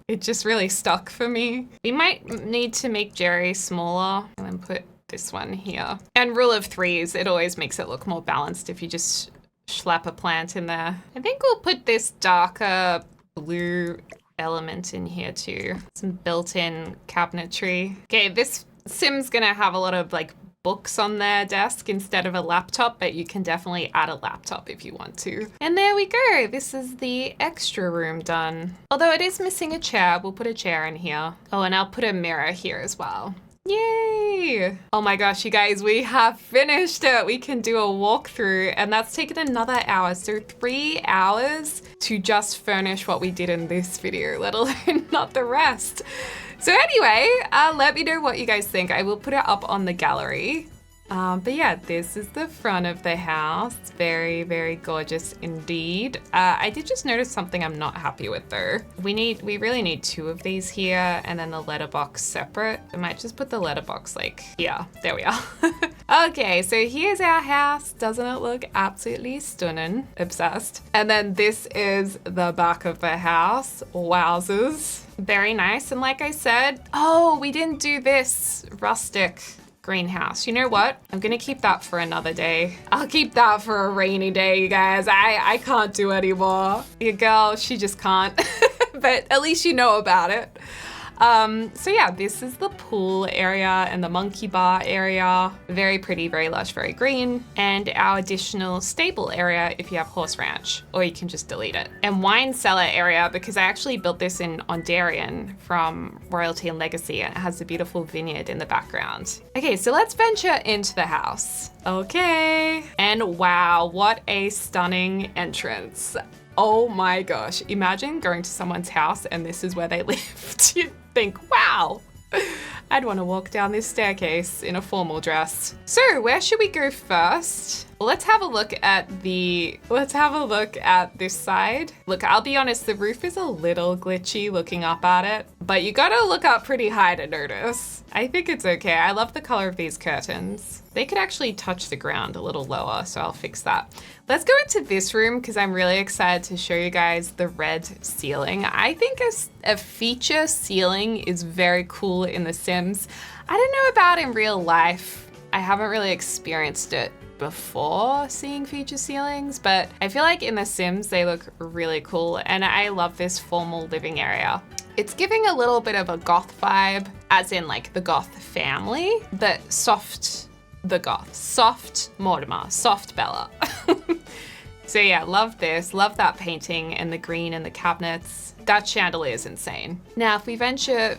It just really stuck for me. We might need to make Jerry smaller and then put this one here. And rule of threes, it always makes it look more balanced if you just slap a plant in there. I think we'll put this darker blue element in here too. Some built-in cabinetry. Okay, this sim's gonna have a lot of like books on their desk instead of a laptop, but you can definitely add a laptop if you want to. And there we go. This is the extra room done. Although it is missing a chair, we'll put a chair in here. Oh, and I'll put a mirror here as well. Yay! Oh my gosh, you guys, we have finished it. We can do a walkthrough and that's taken another hour. So 3 hours to just furnish what we did in this video, let alone not the rest. So anyway, let me know what you guys think. I will put it up on the gallery. But yeah, this is the front of the house. Very, very gorgeous indeed. I did just notice something I'm not happy with though. We really need 2 of these here and then the letterbox separate. I might just put the letterbox like here. There we are. Okay, so here's our house. Doesn't it look absolutely stunning? Obsessed. And then this is the back of the house. Wowzers. Very nice. And like I said, oh, we didn't do this rustic greenhouse. You know what? I'm gonna keep that for another day. I'll keep that for a rainy day, you guys. I can't do anymore. Your girl, she just can't. But at least you know about it. So yeah, this is the pool area and the monkey bar area. Very pretty, very lush, very green. And our additional stable area if you have horse ranch, or you can just delete it. And wine cellar area, because I actually built this in Ondarian from Royalty and Legacy, and it has a beautiful vineyard in the background. Okay, so let's venture into the house. Okay. And wow, what a stunning entrance. Oh my gosh, imagine going to someone's house and this is where they lived. You'd think, wow, I'd want to walk down this staircase in a formal dress. So where should we go first? Well, let's have a look at this side. Look, I'll be honest, the roof is a little glitchy looking up at it, but you gotta look up pretty high to notice. I think it's okay. I love the color of these curtains. They could actually touch the ground a little lower, so I'll fix that. Let's go into this room because I'm really excited to show you guys the red ceiling. I think a feature ceiling is very cool in The Sims. I don't know about in real life. I haven't really experienced it before seeing feature ceilings, but I feel like in The Sims they look really cool, and I love this formal living area. It's giving a little bit of a goth vibe, as in like the goth family, but soft Mortimer, soft Bella. So yeah, love this, love that painting and the green and the cabinets. That chandelier is insane. Now, if we venture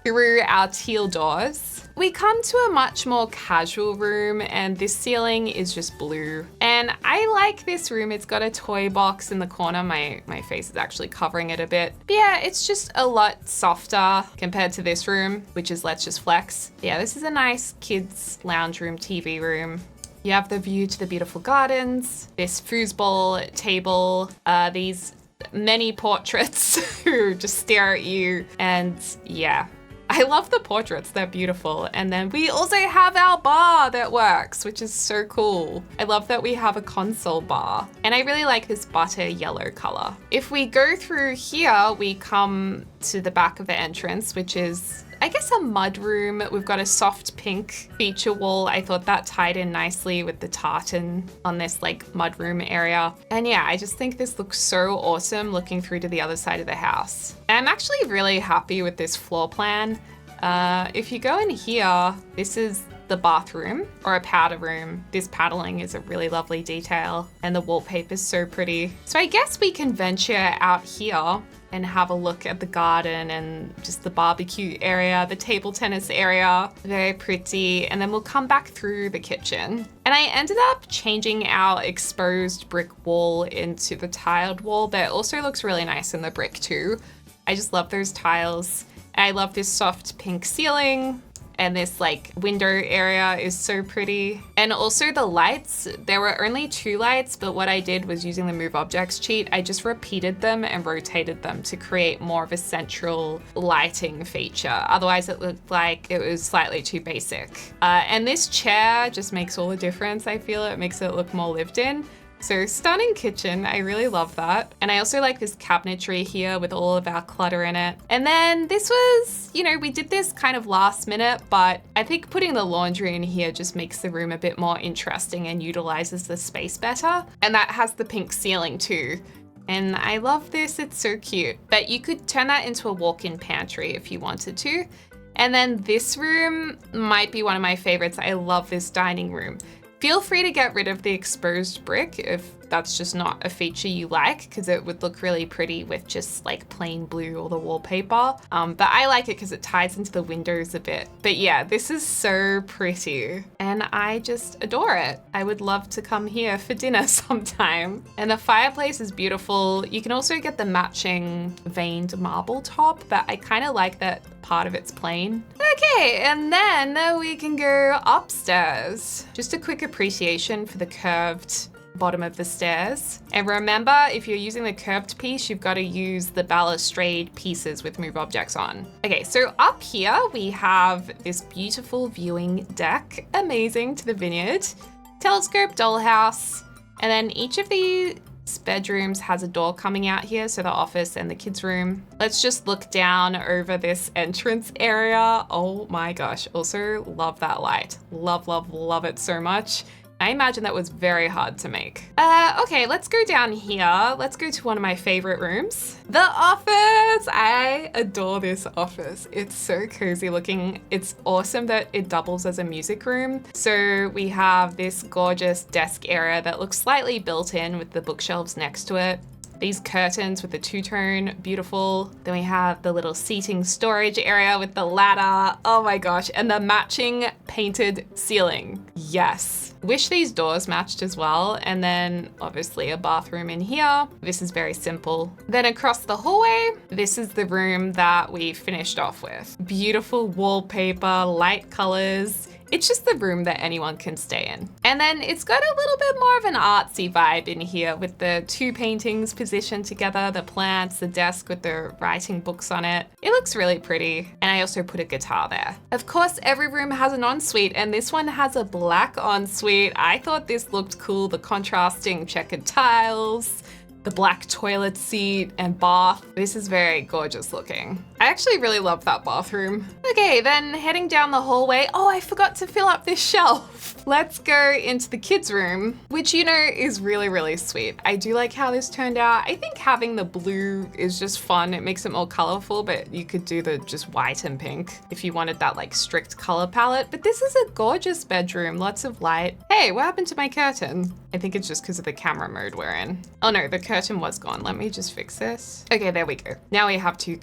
through our teal doors, we come to a much more casual room, and this ceiling is just blue. And I like this room. It's got a toy box in the corner. My face is actually covering it a bit. But yeah, it's just a lot softer compared to this room, which is Let's Just Flex. Yeah, this is a nice kids lounge room, TV room. You have the view to the beautiful gardens, this foosball table, these many portraits who just stare at you, and yeah. I love the portraits, they're beautiful. And then we also have our bar that works, which is so cool. I love that we have a console bar, and I really like this butter yellow color. If we go through here, we come to the back of the entrance, which is, I guess, a mud room. We've got a soft pink feature wall. I thought that tied in nicely with the tartan on this like mudroom area. And yeah, I just think this looks so awesome looking through to the other side of the house. And I'm actually really happy with this floor plan. If you go in here, this is the bathroom or a powder room. This paddling is a really lovely detail, and the wallpaper is so pretty. So I guess we can venture out here and have a look at the garden and just the barbecue area, the table tennis area, very pretty. And then we'll come back through the kitchen. And I ended up changing our exposed brick wall into the tiled wall, but it also looks really nice in the brick too. I just love those tiles. And I love this soft pink ceiling. And this like window area is so pretty. And also the lights, there were only 2 lights, but what I did was using the move objects cheat, I just repeated them and rotated them to create more of a central lighting feature. Otherwise it looked like it was slightly too basic. And this chair just makes all the difference. I feel it makes it look more lived in. So stunning kitchen, I really love that. And I also like this cabinetry here with all of our clutter in it. And then this was, you know, we did this kind of last minute, but I think putting the laundry in here just makes the room a bit more interesting and utilizes the space better. And that has the pink ceiling too. And I love this, it's so cute. But you could turn that into a walk-in pantry if you wanted to. And then this room might be one of my favorites. I love this dining room. Feel free to get rid of the exposed brick if that's just not a feature you like, because it would look really pretty with just like plain blue or the wallpaper. But I like it because it ties into the windows a bit. But yeah, this is so pretty and I just adore it. I would love to come here for dinner sometime. And the fireplace is beautiful. You can also get the matching veined marble top, but I kind of like that part of it's plain. Okay, and then we can go upstairs. Just a quick appreciation for the curved bottom of the stairs. And remember, if you're using the curved piece, you've got to use the balustrade pieces with move objects on. Okay, so up here we have this beautiful viewing deck, amazing, to the vineyard, telescope, dollhouse, and then each of these bedrooms has a door coming out here, so the office and the kids' room. Let's just look down over this entrance area. Oh my gosh, also love that light. Love, love, love it so much. I imagine that was very hard to make. Okay, let's go down here. Let's go to one of my favorite rooms. The office! I adore this office. It's so cozy looking. It's awesome that it doubles as a music room. So we have this gorgeous desk area that looks slightly built in with the bookshelves next to it. These curtains with the two-tone, beautiful. Then we have the little seating storage area with the ladder. Oh my gosh, and the matching painted ceiling. Yes. Wish these doors matched as well. And then obviously a bathroom in here. This is very simple. Then across the hallway, this is the room that we finished off with. Beautiful wallpaper, light colors. It's just the room that anyone can stay in. And then it's got a little bit more of an artsy vibe in here with the two paintings positioned together, the plants, the desk with the writing books on it. It looks really pretty. And I also put a guitar there. Of course, every room has an ensuite, and this one has a black ensuite. I thought this looked cool, the contrasting checkered tiles, the black toilet seat and bath. This is very gorgeous looking. I actually really love that bathroom. Okay, then heading down the hallway. Oh, I forgot to fill up this shelf. Let's go into the kids' room, which, you know, is really, really sweet. I do like how this turned out. I think having the blue is just fun. It makes it more colorful, but you could do the just white and pink if you wanted that like strict color palette. But this is a gorgeous bedroom, lots of light. Hey, what happened to my curtain? I think it's just because of the camera mode we're in. Oh no, the curtain was gone. Let me just fix this. Okay, there we go. Now we have three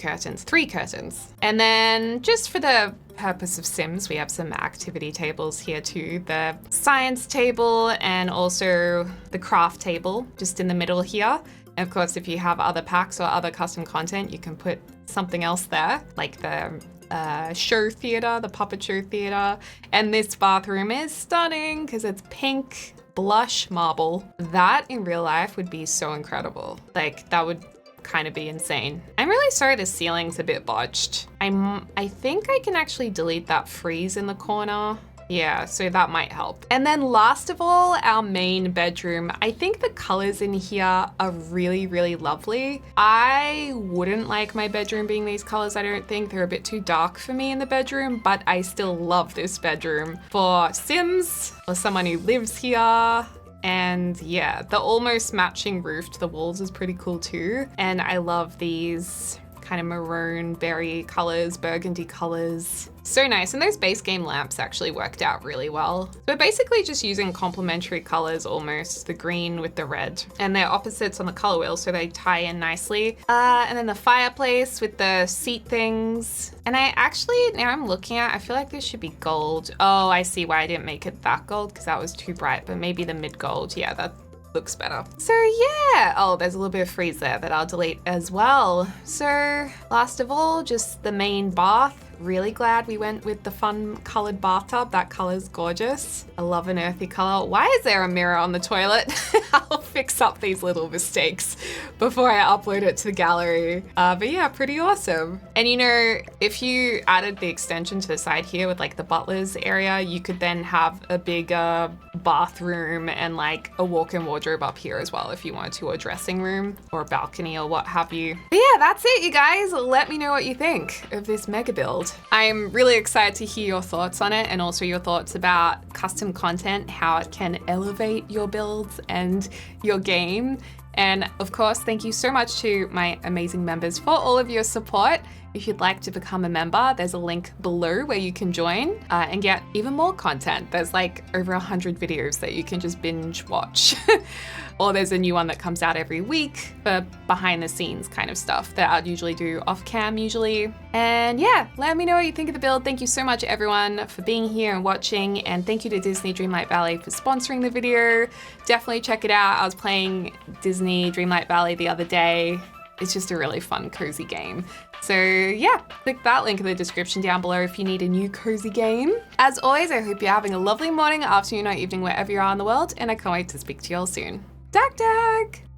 curtains. And then just for the purpose of Sims, we have some activity tables here too. The science table and also the craft table just in the middle here. And of course, if you have other packs or other custom content, you can put something else there, like the show theater, the puppet show theater. And this bathroom is stunning because it's pink blush marble. That in real life would be so incredible. Like that would kind of be insane. I'm really sorry the ceiling's a bit botched. I think I can actually delete that freeze in the corner. Yeah, so that might help. And then last of all, our main bedroom. I think the colors in here are really, really lovely. I wouldn't like my bedroom being these colors, I don't think. They're a bit too dark for me in the bedroom, but I still love this bedroom for Sims or someone who lives here. And yeah, the almost matching roof to the walls is pretty cool too. And I love these kind of maroon berry colors, burgundy colors. So nice. And those base game lamps actually worked out really well. So we're basically just using complementary colors almost, the green with the red. And they're opposites on the color wheel, so they tie in nicely. And then the fireplace with the seat things. And I actually, now I'm looking at, I feel like this should be gold. Oh, I see why I didn't make it that gold, because that was too bright, but maybe the mid gold. Yeah, that looks better. So yeah, oh, there's a little bit of freeze there that I'll delete as well. So last of all, just the main bath. Really glad we went with the fun colored bathtub. That color's gorgeous. I love an earthy color. Why is there a mirror on the toilet? I'll fix up these little mistakes before I upload it to the gallery. But yeah, pretty awesome. And you know, if you added the extension to the side here with like the butler's area, you could then have a bigger bathroom and like a walk-in wardrobe up here as well if you wanted to, or a dressing room or a balcony or what have you. But yeah, that's it, you guys. Let me know what you think of this mega build. I'm really excited to hear your thoughts on it, and also your thoughts about custom content, how it can elevate your builds and your game. And of course, thank you so much to my amazing members for all of your support. If you'd like to become a member, there's a link below where you can join and get even more content. There's like over 100 videos that you can just binge watch. Or there's a new one that comes out every week for behind the scenes kind of stuff that I'd usually do off cam usually. And yeah, let me know what you think of the build. Thank you so much everyone for being here and watching. And thank you to Disney Dreamlight Valley for sponsoring the video. Definitely check it out. I was playing Disney Dreamlight Valley the other day. It's just a really fun, cozy game. So yeah, click that link in the description down below if you need a new cozy game. As always, I hope you're having a lovely morning, afternoon, or evening, wherever you are in the world, and I can't wait to speak to you all soon. Dag dag!